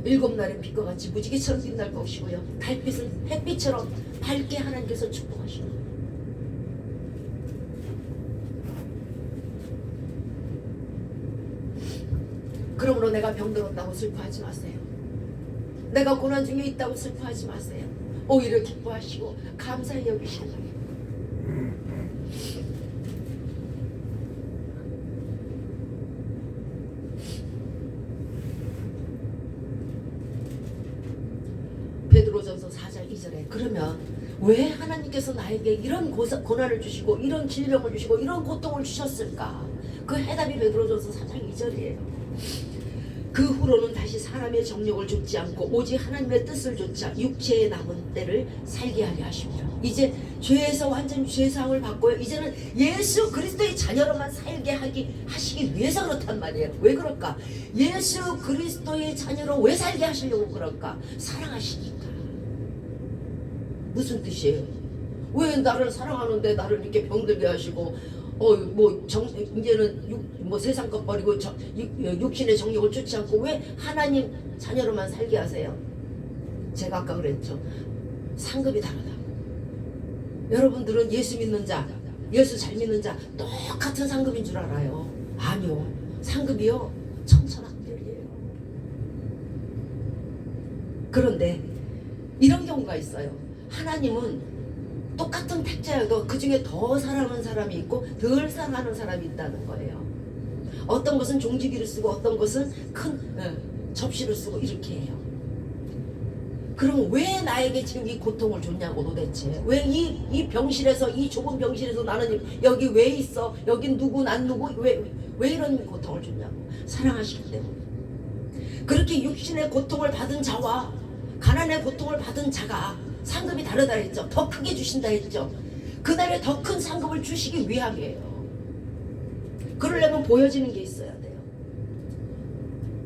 7날의 빛과 같이 무지개처럼 빛날 것이고요, 달빛은 햇빛처럼 밝게 하나님께서 축복하시는 거예요. 그러므로 내가 병들었다고 슬퍼하지 마세요. 내가 고난 중에 있다고 슬퍼하지 마세요. 오히려 기뻐하시고 감사히 여기시는 거예요. 베드로전서 4장 2절에 그러면 왜 하나님께서 나에게 이런 고난을 주시고 이런 질병을 주시고 이런 고통을 주셨을까? 그 해답이 베드로전서 4장 2절이에요. 그 후로는 다시 사람의 정욕을 좇지 않고 오직 하나님의 뜻을 좇아 육체에 남은 때를 살게 하려 하십니다. 이제 죄에서 완전 죄사함을 받고요, 이제는 예수 그리스도의 자녀로만 살게 하시기 위해서 그렇단 말이에요. 왜 그럴까? 예수 그리스도의 자녀로 왜 살게 하시려고 그럴까? 사랑하시니까. 무슨 뜻이에요? 왜 나를 사랑하는데 나를 이렇게 병들게 하시고 이제는 세상 것 버리고 육신의 정욕을 쫓지 않고 왜 하나님 자녀로만 살게 하세요? 제가 아까 그랬죠. 상급이 다르다고. 여러분들은 예수 믿는 자, 예수 잘 믿는 자 똑같은 상급인 줄 알아요. 아니요. 상급이요 천차만별이에요. 그런데 이런 경우가 있어요. 하나님은 똑같은 택자여도 그 중에 더 사랑하는 사람이 있고 덜 사랑하는 사람이 있다는 거예요. 어떤 것은 종지기를 쓰고 어떤 것은 큰 접시를 쓰고 이렇게 해요. 그럼 왜 나에게 지금 이 고통을 줬냐고 도대체. 왜 이 병실에서, 이 좁은 병실에서 나는 여기 왜 있어? 여긴 누구, 난 누구? 왜 이런 고통을 줬냐고. 사랑하시기 때문에. 그렇게 육신의 고통을 받은 자와 가난의 고통을 받은 자가 상급이 다르다 했죠. 더 크게 주신다 했죠. 그날에 더 큰 상급을 주시기 위함이에요. 그러려면 보여지는 게 있어야 돼요.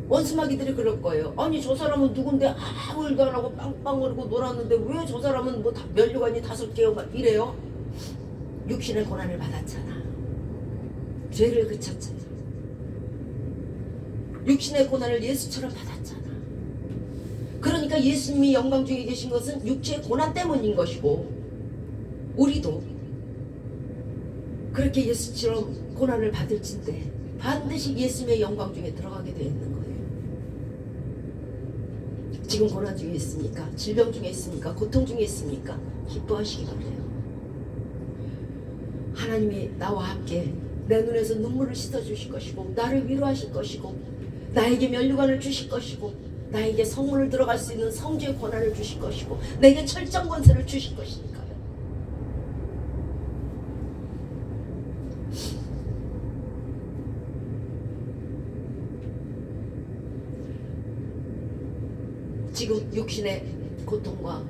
원수마귀들이 그럴 거예요. 아니 저 사람은 누군데 아무 일도 안 하고 빵빵거리고 놀았는데 왜 저 사람은 뭐 면류관이 5개요 막 이래요. 육신의 고난을 받았잖아. 죄를 그쳤잖아. 육신의 고난을 예수처럼 받았잖아. 그러니까 예수님이 영광 중에 계신 것은 육체의 고난 때문인 것이고 우리도 그렇게 예수처럼 고난을 받을진데 반드시 예수님의 영광 중에 들어가게 되어 있는 거예요. 지금 고난 중에 있습니까? 질병 중에 있습니까? 고통 중에 있습니까? 기뻐하시기 바래요. 하나님이 나와 함께 내 눈에서 눈물을 씻어주실 것이고 나를 위로하실 것이고 나에게 면류관을 주실 것이고 나에게 성문을 들어갈 수 있는 성주의 권한을 주실 것이고 내게 철정 권세를 주실 것이니까요. 지금 육신의 고통과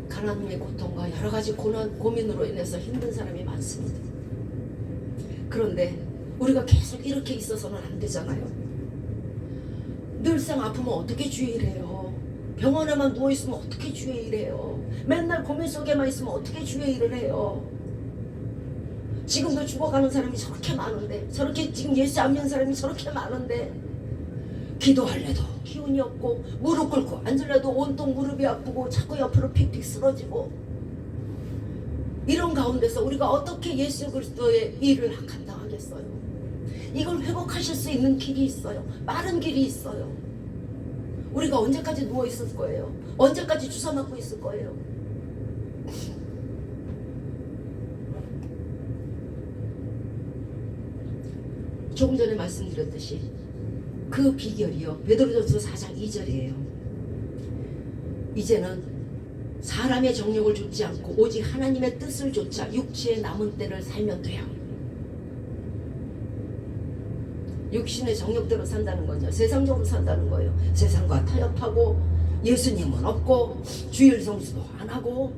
가난의 고통과 여러 가지 고민으로 인해서 힘든 사람이 많습니다. 그런데 우리가 계속 이렇게 있어서는 안 되잖아요. 늘상 아프면 어떻게 주의 일해요? 병원에만 누워있으면 어떻게 주의 일해요? 맨날 고민 속에만 있으면 어떻게 주의 일을 해요? 지금도 죽어가는 사람이 저렇게 많은데 저렇게 지금 예수 안 믿는 사람이 저렇게 많은데 기도할래도 기운이 없고 무릎 꿇고 앉으려도 온통 무릎이 아프고 자꾸 옆으로 픽픽 쓰러지고 이런 가운데서 우리가 어떻게 예수 그리스도의 일을 감당하겠어요? 이걸 회복하실 수 있는 길이 있어요. 빠른 길이 있어요. 우리가 언제까지 누워 있을 거예요? 언제까지 주사 맞고 있을 거예요? 조금 전에 말씀드렸듯이 그 비결이요 베드로전서 4장 2절이에요. 이제는 사람의 정욕을 좇지 않고 오직 하나님의 뜻을 좇아 육체의 남은 때를 살면 돼요. 육신의 정욕대로 산다는 거죠. 세상적으로 산다는 거예요. 세상과 타협하고 예수님은 없고 주일 성수도 안 하고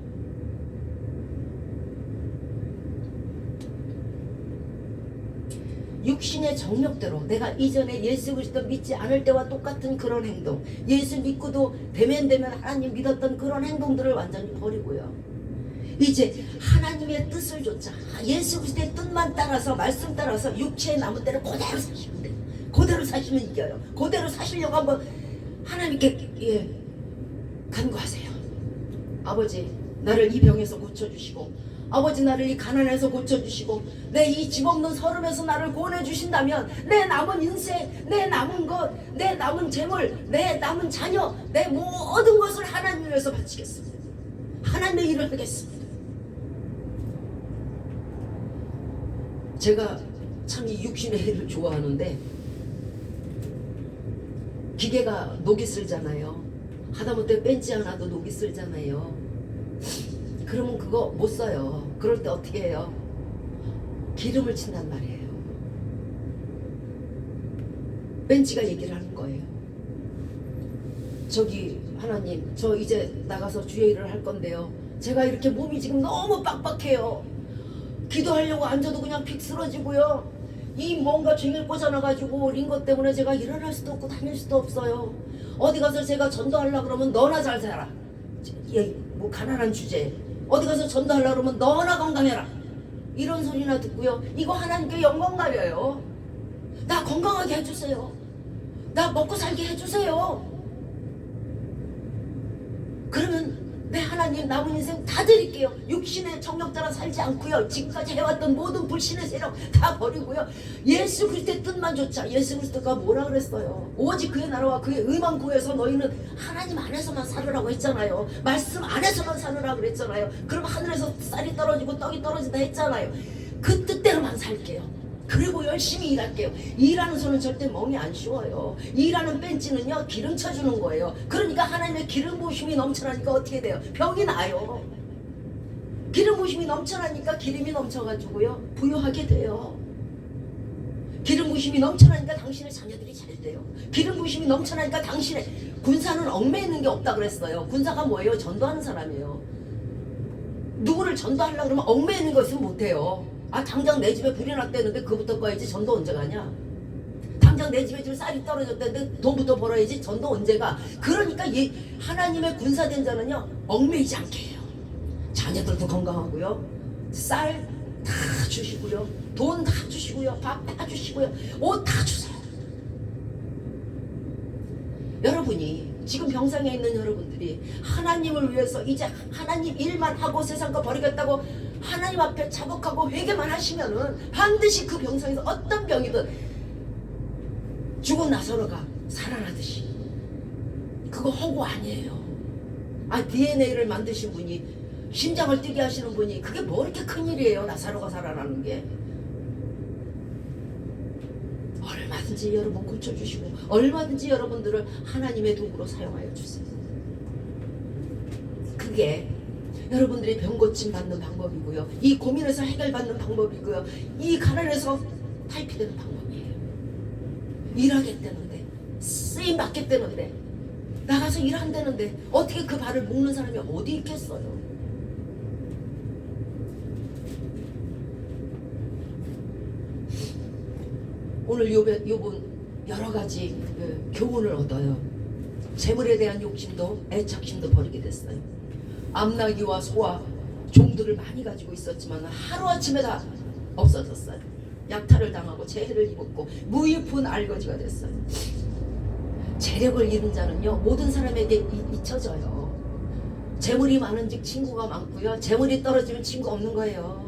육신의 정욕대로 내가 이전에 예수 그리스도 믿지 않을 때와 똑같은 그런 행동, 예수 믿고도 대면대면 하나님 믿었던 그런 행동들을 완전히 버리고요. 이제 하나님의 뜻을 좇아 예수 그리스도의 뜻만 따라서 말씀 따라서 육체의 남은 때를 그대로 사시면 돼요. 그대로 사시면 이겨요. 그대로 사시려고 한번 하나님께 간구하세요. 아버지 나를 이 병에서 고쳐주시고 아버지 나를 이 가난에서 고쳐주시고 내 이 집 없는 서름에서 나를 구원해주신다면 내 남은 인생, 내 남은 것, 내 남은 재물, 내 남은 자녀, 내 모든 것을 하나님 위해서 바치겠습니다. 하나님의 일을 하겠습니다. 제가 참 이 육신의 일을 좋아하는데 기계가 녹이 쓸잖아요. 하다못해 벤치 하나도 녹이 쓸잖아요. 그러면 그거 못 써요. 그럴 때 어떻게 해요? 기름을 친단 말이에요. 벤치가 얘기를 하는 거예요. 저기 하나님 저 이제 나가서 주의 일을 할 건데요. 제가 이렇게 몸이 지금 너무 빡빡해요. 기도하려고 앉아도 그냥 픽 쓰러지고요. 이 뭔가 쟁일 꽂아놔가지고 린 것 때문에 제가 일어날 수도 없고 다닐 수도 없어요. 어디 가서 제가 전도하려고 그러면 너나 잘 살아. 뭐 가난한 주제에 어디 가서 전도하려고 그러면 너나 건강해라. 이런 소리나 듣고요. 이거 하나님께 영광 가려요. 나 건강하게 해주세요. 나 먹고 살게 해주세요. 그러면 내 하나님 남은 인생 다 드릴게요. 육신의 정욕 따라 살지 않고요. 지금까지 해왔던 모든 불신의 세력 다 버리고요. 예수 그리스도의 뜻만 좇아. 예수 그리스도가 뭐라 그랬어요? 오직 그의 나라와 그의 의만 구해서 너희는 하나님 안에서만 살으라고 했잖아요. 말씀 안에서만 살으라고 그랬잖아요. 그럼 하늘에서 쌀이 떨어지고 떡이 떨어진다 했잖아요. 그 뜻대로만 살게요. 그리고 열심히 일할게요. 일하는 손은 절대 멍이 안 쉬워요. 일하는 벤치는요 기름 쳐주는 거예요. 그러니까 하나님의 기름 부으심이 넘쳐나니까 어떻게 돼요? 병이 나요. 기름 부으심이 넘쳐나니까 기름이 넘쳐가지고요 부유하게 돼요. 기름 부으심이 넘쳐나니까 당신의 자녀들이 잘 돼요. 기름 부으심이 넘쳐나니까 당신의 군사는 얽매이는 게 없다 그랬어요. 군사가 뭐예요? 전도하는 사람이에요. 누구를 전도하려고 그러면 얽매이는 거 있으면 못해요. 아 당장 내 집에 불이 났다는데 그부터 꺼야지 전도 언제 가냐. 당장 내 집에 지금 쌀이 떨어졌다는데 돈부터 벌어야지 전도 언제 가. 그러니까 하나님의 군사된 자는요 얽매이지 않게 해요. 자녀들도 건강하고요, 쌀 다 주시고요, 돈 다 주시고요, 밥 다 주시고요, 옷 다 주세요. 여러분이 지금 병상에 있는 여러분들이 하나님을 위해서 이제 하나님 일만 하고 세상 거 버리겠다고 하나님 앞에 자복하고 회개만 하시면은 반드시 그 병상에서 어떤 병이든 죽은 나사로가 살아나듯이. 그거 허구 아니에요. 아 DNA를 만드신 분이, 심장을 뛰게 하시는 분이, 그게 뭐 이렇게 큰일이에요. 나사로가 살아나는 게. 얼마든지 여러분 고쳐주시고 얼마든지 여러분들을 하나님의 도구로 사용하여 주세요. 그게 여러분들이 병 고침 받는 방법이고요, 이 고민에서 해결받는 방법이고요, 이 가난에서 탈피되는 방법이에요. 일하겠다는데, 쓰임 받겠다는데, 나가서 일한다는데 어떻게 그 발을 묶는 사람이 어디 있겠어요. 오늘 욥은 여러 가지 교훈을 얻어요. 재물에 대한 욕심도 애착심도 버리게 됐어요. 암나귀와 소와 종들을 많이 가지고 있었지만 하루아침에 다 없어졌어요. 약탈을 당하고 재해를 입었고 무익한 알거지가 됐어요. 재력을 잃은 자는요 모든 사람에게 잊혀져요. 재물이 많은즉 친구가 많고요, 재물이 떨어지면 친구 없는 거예요.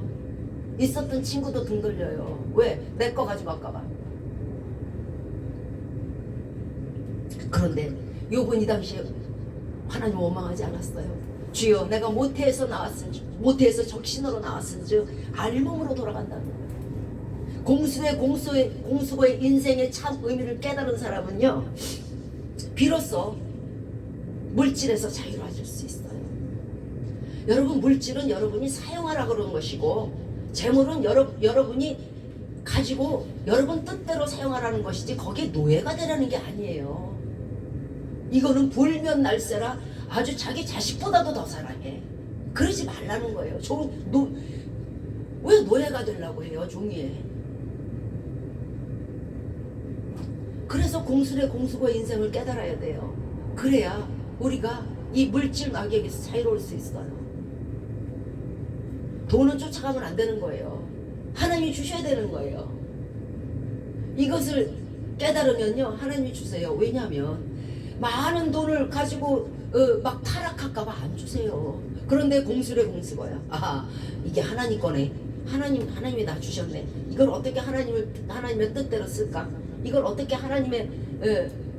있었던 친구도 등 돌려요. 왜? 내 거 가지고 갈까봐. 그런데 욥은 이 당시에 하나님 원망하지 않았어요. 주여 내가 모태에서 나왔은지, 모태에서 적신으로 나왔은지 알몸으로 돌아간다는 거예요. 공수의 인생의 참 의미를 깨달은 사람은요 비로소 물질에서 자유로워질 수 있어요. 여러분, 물질은 여러분이 사용하라고 그러는 것이고 재물은 여러분이 가지고 여러분 뜻대로 사용하라는 것이지 거기에 노예가 되라는 게 아니에요. 이거는 불면 날새라 아주 자기 자식보다도 더 사랑해. 그러지 말라는 거예요. 왜 노예가 되려고 해요, 종이에. 그래서 공수의 인생을 깨달아야 돼요. 그래야 우리가 이 물질 마귀에게서 자유로울 수 있어요. 돈은 쫓아가면 안 되는 거예요. 하나님이 주셔야 되는 거예요. 이것을 깨달으면요 하나님이 주세요. 왜냐하면 많은 돈을 가지고 막 타락할까봐 안 주세요. 그런데 공수거야. 아 이게 하나님 거네. 하나님이 나 주셨네. 이걸 어떻게 하나님의 뜻대로 쓸까? 이걸 어떻게 하나님의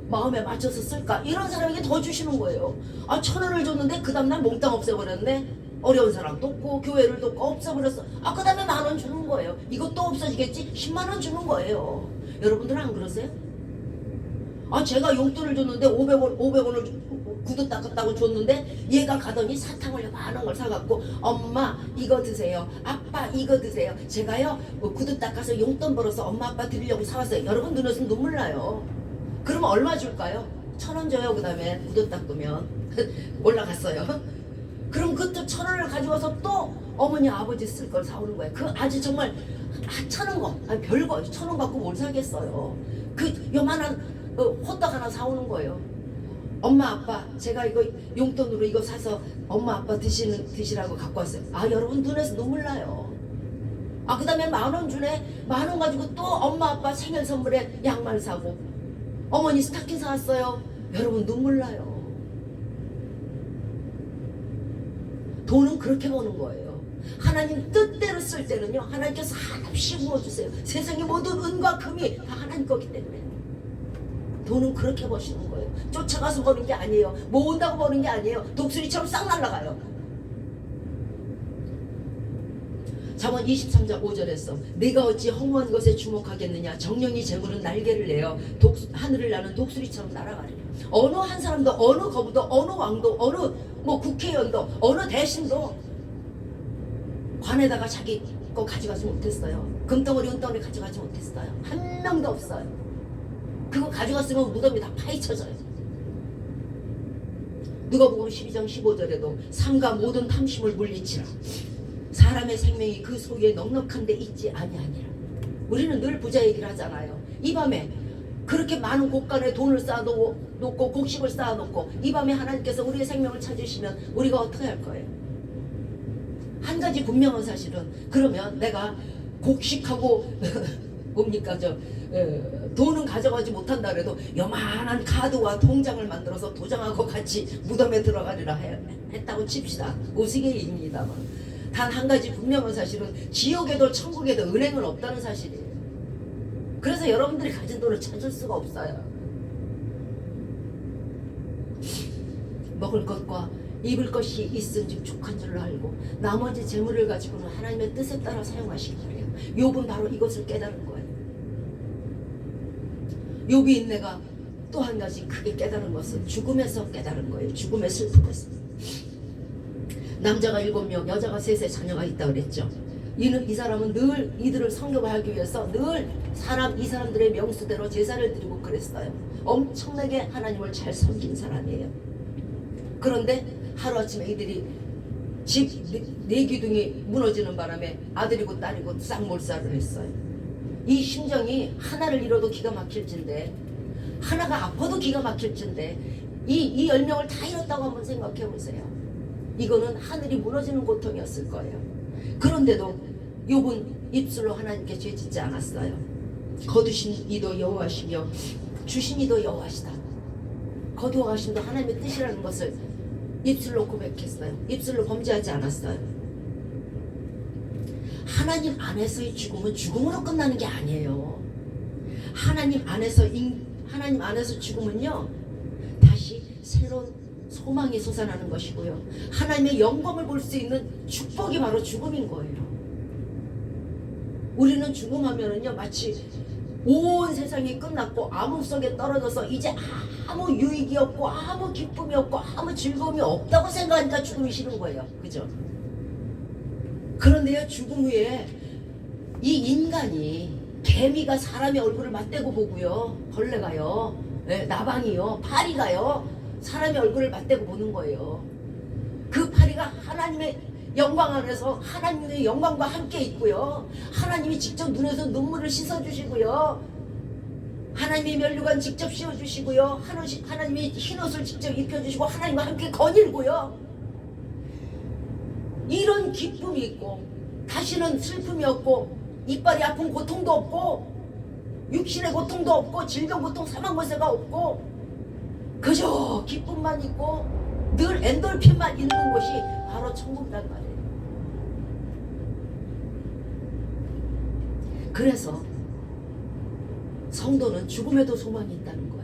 마음에 맞춰서 쓸까? 이런 사람에게 더 주시는 거예요. 아 1,000원을 줬는데 그 다음날 몽땅 없애버렸네. 어려운 사람 돕고 교회를 돕고 없애버렸어. 아 그 다음에 10,000원 주는 거예요. 이것도 없어지겠지? 10만 원 주는 거예요. 여러분들은 안 그러세요? 아 제가 용돈을 줬는데 500원을 구두 닦았다고 줬는데 얘가 가더니 사탕을 많은 걸 사갖고 엄마 이거 드세요, 아빠 이거 드세요. 제가요 구두 닦아서 용돈 벌어서 엄마 아빠 드리려고 사왔어요. 여러분 눈에서 눈물 나요. 그러면 얼마 줄까요? 1,000원 줘요. 그 다음에 구두 닦으면 올라갔어요. 그럼 그때 1,000원을 가져와서 또 어머니 아버지 쓸 걸 사오는 거예요. 그 아주 정말 하찮은 거, 아니 별거 1,000원 갖고 뭘 사겠어요. 그 요만한 호떡 하나 사오는 거예요. 엄마 아빠 제가 이거 용돈으로 이거 사서 엄마 아빠 드시라고 갖고 왔어요. 아 여러분 눈에서 눈물 나요. 아 그 다음에 10,000원 주네. 10,000원 가지고 또 엄마 아빠 생일 선물에 양말 사고 어머니 스타킹 사왔어요. 여러분 눈물 나요. 돈은 그렇게 버는 거예요. 하나님 뜻대로 쓸 때는요 하나님께서 한없이 부어주세요. 세상의 모든 은과 금이 다 하나님 거기 때문에 돈은 그렇게 버시는 거예요. 쫓아가서 버는 게 아니에요. 모은다고 버는 게 아니에요. 독수리처럼 싹 날아가요. 잠언 23장 5절에서 내가 어찌 허무한 것에 주목하겠느냐. 정령이 재물은 날개를 내어 하늘을 나는 독수리처럼 날아가리라. 어느 한 사람도 어느 거부도 어느 왕도 어느 국회의원도 어느 대신도 관에다가 자기 거 가져가지 못했어요. 금덩어리 은덩어리 가져가지 못했어요. 한 명도 없어요. 그거 가져갔으면 무덤이 다 파헤쳐져요. 누가복음 12장 15절에도 삼가 모든 탐심을 물리치라. 사람의 생명이 그 소유에 넉넉한데 있지 아니하니라. 우리는 늘 부자 얘기를 하잖아요. 이 밤에 그렇게 많은 곳간에 돈을 쌓아놓고 곡식을 쌓아놓고 이 밤에 하나님께서 우리의 생명을 찾으시면 우리가 어떻게 할 거예요? 한 가지 분명한 사실은, 그러면 내가 곡식하고 뭡니까 돈은 가져가지 못한다 그래도 요만한 카드와 통장을 만들어서 도장하고 같이 무덤에 들어가리라 했다고 칩시다. 우스개입니다만 단 한 가지 분명한 사실은 지옥에도 천국에도 은행은 없다는 사실이에요. 그래서 여러분들이 가진 돈을 찾을 수가 없어요. 먹을 것과 입을 것이 있은즉 족한 줄로 알고 나머지 재물을 가지고는 하나님의 뜻에 따라 사용하시기 바래요. 욥은 바로 이것을 깨달은 거예요. 욥이 인내가 또 한 가지 크게 깨달은 것은 죽음에서 깨달은 거예요. 죽음의 슬픔에서. 남자가 7명, 여자가 3의 자녀가 있다 그랬죠. 이 사람은 늘 이들을 성교하기 위해서 늘 이 사람들의 명수대로 제사를 드리고 그랬어요. 엄청나게 하나님을 잘 섬긴 사람이에요. 그런데 하루아침에 이들이 집 네 기둥이 무너지는 바람에 아들이고 딸이고 쌍몰살을 했어요. 이 심정이 하나를 잃어도 기가 막힐진데, 하나가 아파도 기가 막힐진데, 이 10명을 다 잃었다고 한번 생각해 보세요. 이거는 하늘이 무너지는 고통이었을 거예요. 그런데도 욥은 입술로 하나님께 죄짓지 않았어요. 거두신 이도 여호와시며 주신 이도 여호와시다. 거두어 가심도 하나님의 뜻이라는 것을 입술로 고백했어요. 입술로 범죄하지 않았어요. 하나님 안에서의 죽음은 죽음으로 끝나는 게 아니에요. 하나님 안에서 죽음은요, 다시 새로운 소망이 솟아나는 것이고요, 하나님의 영광을 볼 수 있는 축복이 바로 죽음인 거예요. 우리는 죽음하면은요, 마치 온 세상이 끝났고 암흑 속에 떨어져서 이제 아무 유익이 없고 아무 기쁨이 없고 아무 즐거움이 없다고 생각하니까 죽음이 싫은 거예요. 그죠? 그런데요, 죽음 후에 이 인간이, 개미가 사람의 얼굴을 맞대고 보고요, 벌레가요, 나방이요, 파리가요, 사람의 얼굴을 맞대고 보는 거예요. 그 파리가 하나님의 영광 안에서 하나님의 영광과 함께 있고요, 하나님이 직접 눈에서 눈물을 씻어주시고요, 하나님의 면류관 직접 씌워주시고요, 하나님이 흰옷을 직접 입혀주시고 하나님과 함께 거닐고요, 이런 기쁨이 있고 다시는 슬픔이 없고 이빨이 아픈 고통도 없고 육신의 고통도 없고 질병 고통 사망고세가 없고 그저 기쁨만 있고 늘 엔돌핀만 있는 곳이 바로 천국이란 말이에요. 그래서 성도는 죽음에도 소망이 있다는 거예요.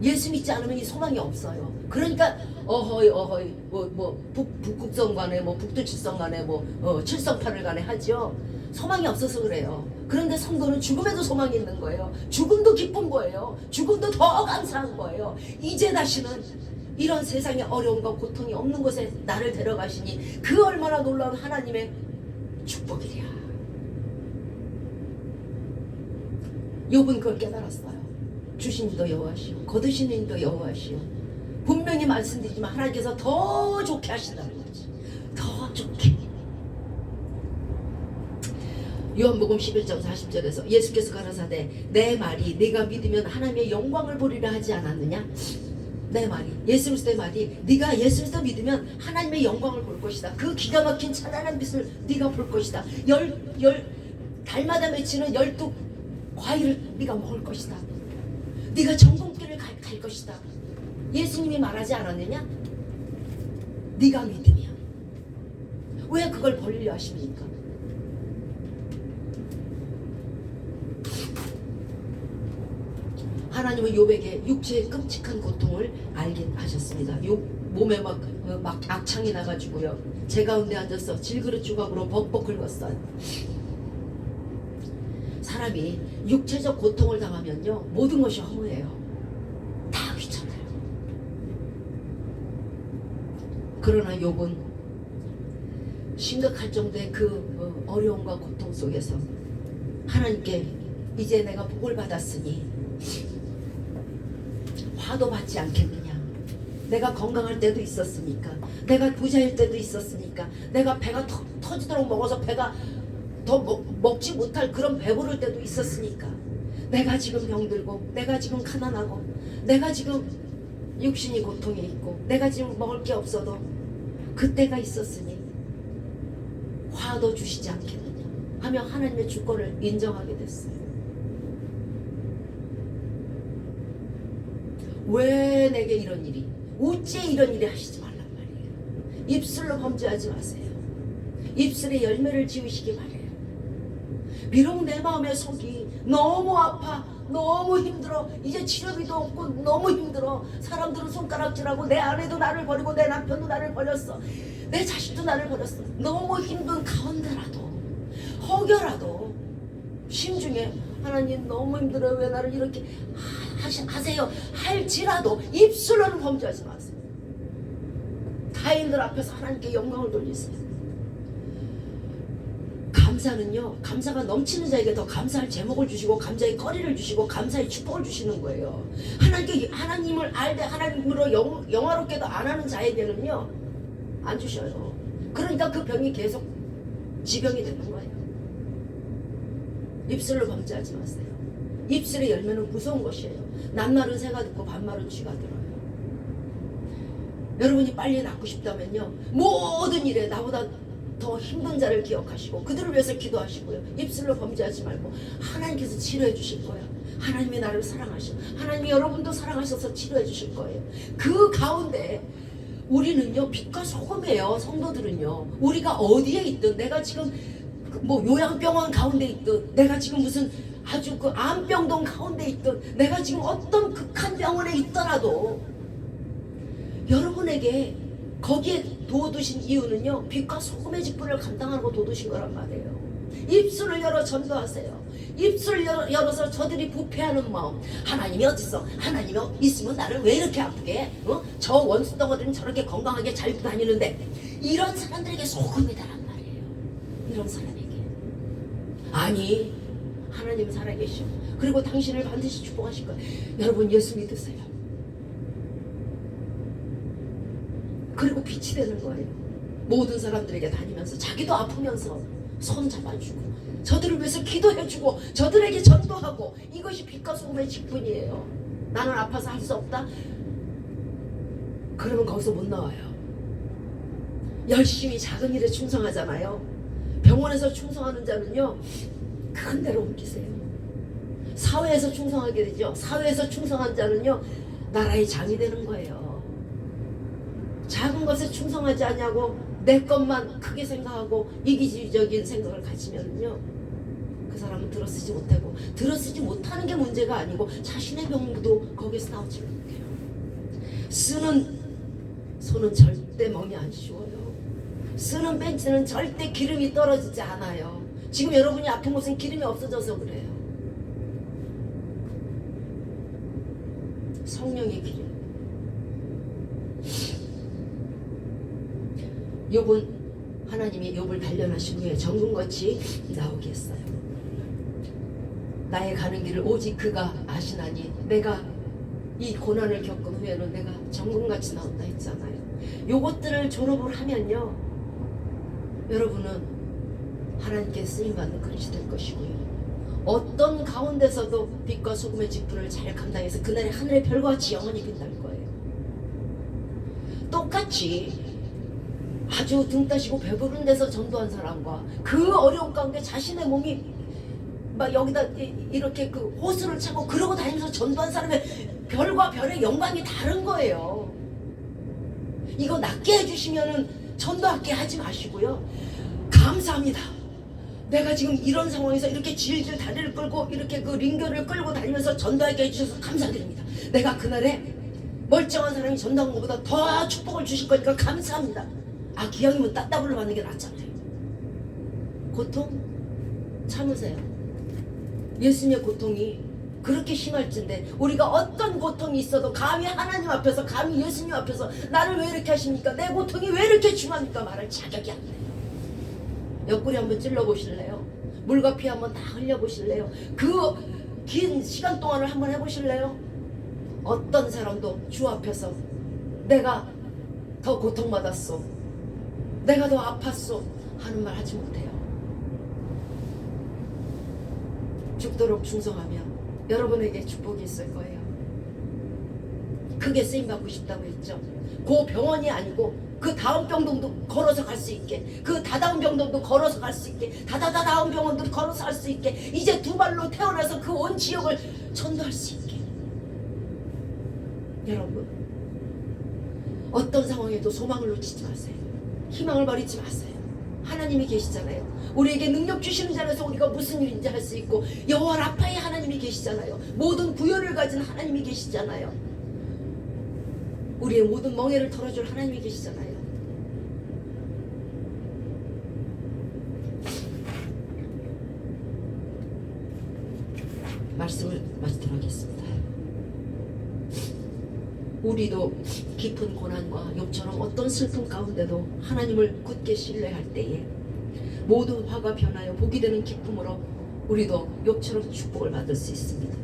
예수 믿지 않으면 이 소망이 없어요. 그러니까 어허이 북극성 간에 북두칠성 간에 칠성파를 간에 하죠. 소망이 없어서 그래요. 그런데 성도는 죽음에도 소망이 있는 거예요. 죽음도 기쁜 거예요. 죽음도 더 감사한 거예요. 이제 다시는 이런 세상의 어려움과 고통이 없는 곳에 나를 데려가시니 그 얼마나 놀라운 하나님의 축복이랴. 욥은 그걸 깨달았어요. 주신 이도 여호와시오, 거두시는 이도 여호와시오. 분명히 말씀드리지만 하나님께서 더 좋게 하신다는 거지. 더 좋게. 요한복음 11장 40절에서 예수께서 가라사대 내 말이 네가 믿으면 하나님의 영광을 보리라 하지 않았느냐? 내 말이, 예수 그리스도의 말이, 네가 예수 그리스도 믿으면 하나님의 영광을 볼 것이다. 그 기가 막힌 찬란한 빛을 네가 볼 것이다. 달마다 맺히는 12 과일을 네가 먹을 것이다. 네가 정금길을 갈 것이다. 예수님이 말하지 않았느냐? 네가 믿으면. 왜 그걸 벌리려 하십니까? 하나님은 욥에게 육체의 끔찍한 고통을 알게 하셨습니다. 욥 몸에 막 악창이 나가지고요, 제 가운데 앉아서 질그릇 조각으로 벅벅 긁었어요. 사람이 육체적 고통을 당하면요, 모든 것이 허무해요. 다 귀찮아요. 그러나 욥은 심각할 정도의 그 어려움과 고통 속에서 하나님께 이제 내가 복을 받았으니 화도 받지 않겠느냐, 내가 건강할 때도 있었으니까, 내가 부자일 때도 있었으니까, 내가 배가 터지도록 먹어서 배가 더 먹지 못할 그런 배부를 때도 있었으니까, 내가 지금 병들고, 내가 지금 가난하고, 내가 지금 육신이 고통에 있고, 내가 지금 먹을 게 없어도 그때가 있었으니 화도 주시지 않겠느냐 하며 하나님의 주권을 인정하게 됐어요. 왜 내게 이런 일이, 어째 이런 일이 하시지 말란 말이에요. 입술로 범죄하지 마세요. 입술에 열매를 지으시기 바래요. 비록 내 마음의 속이 너무 아파, 너무 힘들어, 이제 치료비도 없고 너무 힘들어, 사람들은 손가락질하고 내 아내도 나를 버리고 내 남편도 나를 버렸어, 내 자식도 나를 버렸어, 너무 힘든 가운데라도 혹여라도 심중에 하나님 너무 힘들어요, 왜 나를 이렇게 하세요 할지라도 입술로는 범죄하지 마세요. 타인들 앞에서 하나님께 영광을 돌리세요. 감사는요, 감사가 넘치는 자에게 더 감사할 제목을 주시고 감사의 거리를 주시고 감사의 축복을 주시는 거예요. 하나님을 알되 하나님으로 영화롭게도 안 하는 자에게는요 안 주셔요. 그러니까 그 병이 계속 지병이 되는 거예요. 입술로 범죄하지 마세요. 입술의 열매는 무서운 것이에요. 낱말은 새가 듣고 반말은 쥐가 들어요. 여러분이 빨리 낫고 싶다면요, 모든 일에 나보다 더 힘든 자를 기억하시고 그들을 위해서 기도하시고요, 입술로 범죄하지 말고 하나님께서 치료해 주실 거예요. 하나님이 나를 사랑하셔, 하나님이 여러분도 사랑하셔서 치료해 주실 거예요. 그 가운데 우리는요 빛과 소금이에요. 성도들은요, 우리가 어디에 있든, 내가 지금 뭐 요양병원 가운데 있든, 내가 지금 무슨 아주 그 암병동 가운데 있든, 내가 지금 어떤 극한 병원에 있더라도 여러분에게 거기에 도와두신 이유는요, 빛과 소금의 직분을 감당하고 도와두신 거란 말이에요. 입술을 열어 전도하세요. 입술을 열어서 저들이 부패하는 마음, 하나님이 어딨어, 하나님이 있으면 나를 왜 이렇게 아프게 해? 저 원수 덩어리는 저렇게 건강하게 잘 다니는데, 이런 사람들에게 소금이다란 말이에요. 이런 사람에게. 아니, 하나님 살아계셔. 그리고 당신을 반드시 축복하실 거예요. 여러분 예수 믿으세요. 그리고 빛이 되는 거예요. 모든 사람들에게 다니면서 자기도 아프면서 손 잡아주고 저들을 위해서 기도해주고 저들에게 전도하고, 이것이 빛과 소금의 직분이에요. 나는 아파서 할 수 없다? 그러면 거기서 못 나와요. 열심히 작은 일에 충성하잖아요. 병원에서 충성하는 자는요 큰 데로 옮기세요. 사회에서 충성하게 되죠. 사회에서 충성한 자는요 나라의 장이 되는 거예요. 작은 것에 충성하지 않냐고 내 것만 크게 생각하고 이기주의적인 생각을 가지면요 그 사람은 들어쓰지 못하고, 들어쓰지 못하는 게 문제가 아니고 자신의 병도 거기서 나오지 못해요. 쓰는 손은 절대 멍이 안 쉬워요. 쓰는 벤치는 절대 기름이 떨어지지 않아요. 지금 여러분이 아픈 곳은 기름이 없어져서 그래요. 성령의 기름. 욥은 하나님이 욥을 단련하신 후에 정금같이 나오게 했어요. 나의 가는 길을 오직 그가 아시나니, 내가 이 고난을 겪은 후에는 내가 정금같이 나온다 했잖아요. 요것들을 졸업을 하면요 여러분은 하나님께 쓰임받는 그릇이 될 것이고요, 어떤 가운데서도 빛과 소금의 직분을 잘 감당해서 그날의 하늘의 별과 같이 영원히 빛날 거예요. 똑같이 아주 등 따시고 배부른 데서 전도한 사람과 그 어려운 가운데 자신의 몸이 막 여기다 이렇게 그 호스를 차고 그러고 다니면서 전도한 사람의 별과 별의 영광이 다른 거예요. 이거 낫게 해주시면은 전도할게 하지 마시고요, 감사합니다, 내가 지금 이런 상황에서 이렇게 질질 다리를 끌고 이렇게 그 링거를 끌고 다니면서 전도하게 해주셔서 감사드립니다. 내가 그날에 멀쩡한 사람이 전도한 것보다 더 축복을 주실 거니까 감사합니다. 아, 기왕이면 따따블로 받는 게 낫잖아요. 고통 참으세요. 예수님의 고통이 그렇게 심할진데, 우리가 어떤 고통이 있어도 감히 하나님 앞에서, 감히 예수님 앞에서 나를 왜 이렇게 하십니까, 내 고통이 왜 이렇게 중합니까 말할 자격이 안 돼요. 옆구리 한번 찔러보실래요? 물과 피 한번 다 흘려보실래요? 그 긴 시간 동안을 한번 해보실래요? 어떤 사람도 주 앞에서 내가 더 고통받았소, 내가 더 아팠소 하는 말 하지 못해요. 죽도록 충성하면 여러분에게 축복이 있을 거예요. 크게 쓰임받고 싶다고 했죠. 그 병원이 아니고 그 다음 병동도 걸어서 갈 수 있게, 그 다다음 병동도 걸어서 갈 수 있게, 다다다다음 병원도 걸어서 갈 수 있게, 이제 두 발로 태어나서 그 온 지역을 전도할 수 있게. 여러분, 어떤 상황에도 소망을 놓치지 마세요. 희망을 버리지 마세요. 하나님이 계시잖아요. 우리에게 능력 주시는 자라서 우리가 무슨 일인지 할 수 있고, 여호와 라파의 하나님이 계시잖아요. 모든 부여를 가진 하나님이 계시잖아요. 우리의 모든 멍에를 털어줄 하나님이 계시잖아요. 말씀을 마치도록 하겠습니다. 우리도 깊은 고난과 욥처럼 어떤 슬픔 가운데도 하나님을 굳게 신뢰할 때에 모든 화가 변하여 복이 되는 기쁨으로 우리도 욥처럼 축복을 받을 수 있습니다.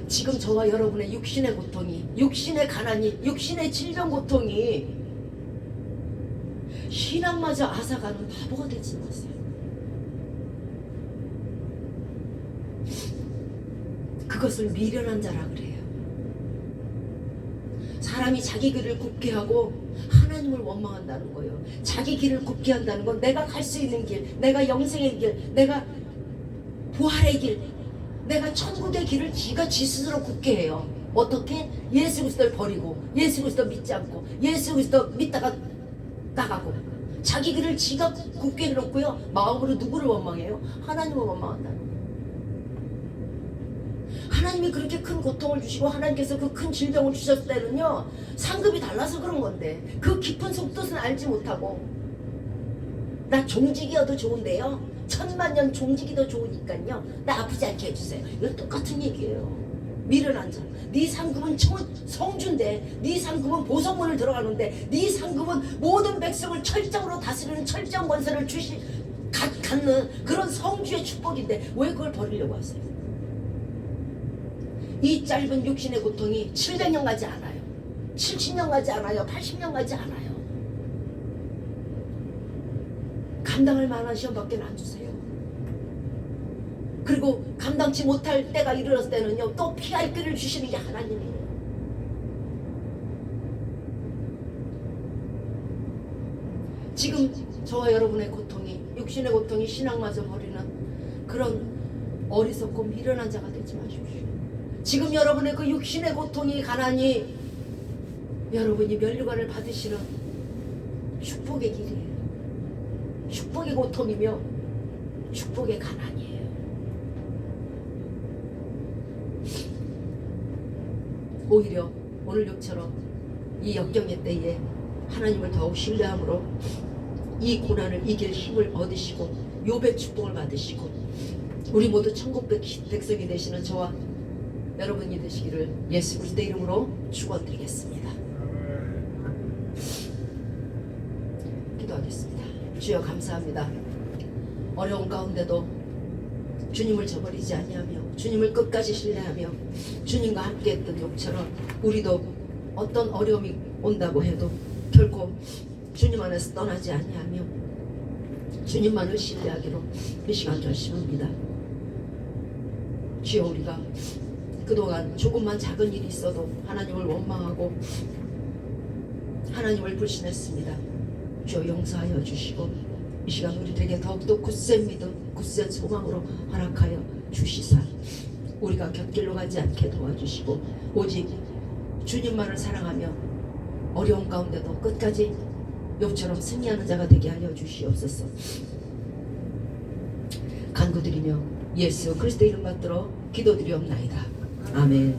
지금 저와 여러분의 육신의 고통이, 육신의 가난이, 육신의 질병 고통이 신앙마저 앗아가는 바보가 되지 마세요. 그것을 미련한 자라 그래요. 사람이 자기 길을 굽게 하고 하나님을 원망한다는 거예요. 자기 길을 굽게 한다는 건 내가 갈 수 있는 길, 내가 영생의 길, 내가 부활의 길, 내가 천국의 길을 지가 지 스스로 굽게 해요. 어떻게? 예수 그리스도를 버리고, 예수 그리스도 믿지 않고, 예수 그리스도 믿다가 나가고, 자기 길을 지가 굽게 해놓고요. 마음으로 누구를 원망해요? 하나님을 원망한다는 거예요. 하나님이 그렇게 큰 고통을 주시고 하나님께서 그 큰 질병을 주셨을 때는요, 상급이 달라서 그런 건데 그 깊은 속뜻은 알지 못하고, 나 종직이어도 좋은데요, 1000만년 종직이 더 좋으니까요, 나 아프지 않게 해주세요. 이건 똑같은 얘기예요. 미련한 자. 네 상급은 성주인데, 네 상급은 보성문을 들어가는데, 네 상급은 모든 백성을 철장으로 다스리는 철장 권세를 갖는 그런 성주의 축복인데 왜 그걸 버리려고 하세요? 이 짧은 육신의 고통이 700년 가지 않아요. 70년 가지 않아요. 80년 가지 않아요. 감당할 만한 시험밖에 안 주세요. 그리고 감당치 못할 때가 이르렀을 때는요, 또 피할 길을 주시는 게 하나님이에요. 지금 저와 여러분의 고통이, 육신의 고통이 신앙마저 버리는 그런 어리석고 미련한 자가 되지 마십시오. 지금 여러분의 그 육신의 고통이, 가난이 여러분이 면류관을 받으시는 축복의 길이에요. 축복의 고통이며 축복의 가난이에요. 오히려 오늘 욥처럼 이 역경의 때에 하나님을 더욱 신뢰함으로 이 고난을 이길 힘을 얻으시고 욥의 축복을 받으시고 우리 모두 천국 백성이 되시는 저와 여러분이 되시기를 예수 그리스도의 이름으로 축원드리겠습니다. 기도하겠습니다. 주여 감사합니다. 어려운 가운데도 주님을 저버리지 아니하며 주님을 끝까지 신뢰하며 주님과 함께했던 욥처럼 우리도 어떤 어려움이 온다고 해도 결코 주님 안에서 떠나지 아니하며 주님만을 신뢰하기로 이 시간 결심합니다. 주여, 우리가 그동안 조금만 작은 일이 있어도 하나님을 원망하고 하나님을 불신했습니다. 주여 용서하여 주시고 이 시간 우리들에게 더욱더 굳센 믿음, 굳센 소망으로 허락하여 주시사 우리가 곁길로 가지 않게 도와주시고 오직 주님만을 사랑하며 어려운 가운데도 끝까지 욥처럼 승리하는 자가 되게 하여 주시옵소서. 간구드리며 예수 그리스도 이름 받들어 기도드리옵나이다. 아멘.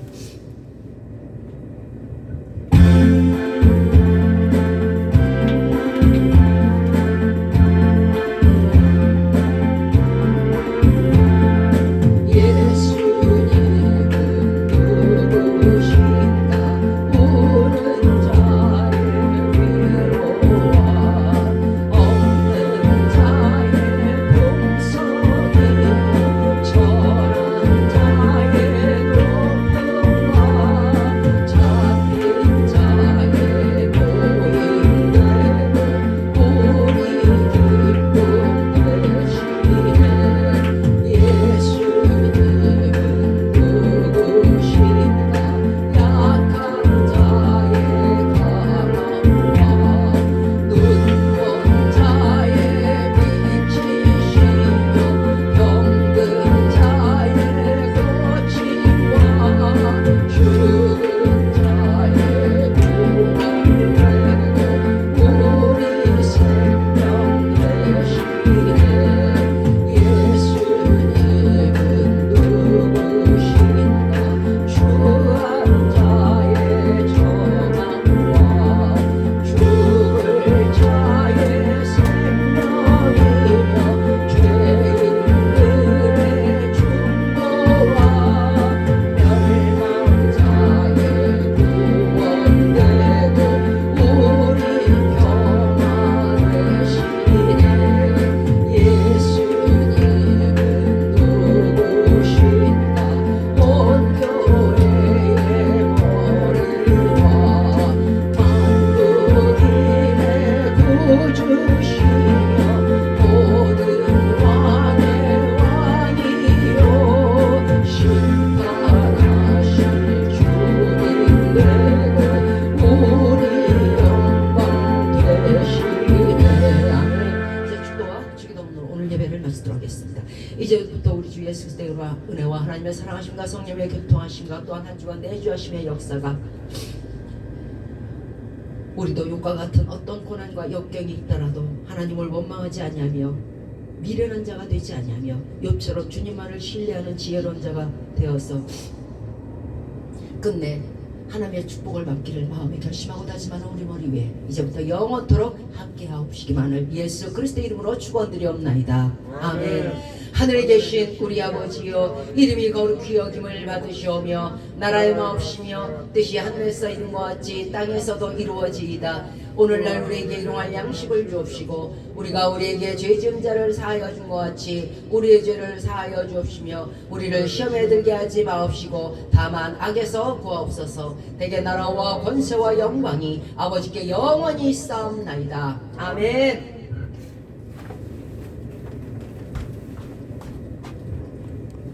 예배를 마치도록 하겠습니다. 이제부터 우리 주 예수 그리스도의 은혜와 하나님의 사랑하심과 성령의 교통하심과 또한 한 주간 내주하심의 역사가 우리도 욕과 같은 어떤 고난과 역경이 있더라도 하나님을 원망하지 아니하며 미련한 자가 되지 아니하며 욥처럼 주님만을 신뢰하는 지혜로운 자가 되어서 끝내 하나님의 축복을 받기를 마음에 결심하고 다짐하는 우리 머리 위에 이제부터 영원토록 함께하옵시기만을 예수 그리스도의 이름으로 축원드리옵나이다. 아멘. 하늘에 계신 우리 아버지여, 이름이 거룩히 여김을 받으시오며 나라의 마옵시며 뜻이 하늘에서 이룬 것 같이 땅에서도 이루어지이다. 오늘날 우리에게 일용할 양식을 주옵시고 우리가 우리에게 죄 지은 자를 사하여 준 것 같이 우리의 죄를 사하여 주옵시며 우리를 시험에 들게 하지 마옵시고 다만 악에서 구하옵소서. 대개 나라와 권세와 영광이 아버지께 영원히 있사옵나이다. 아멘.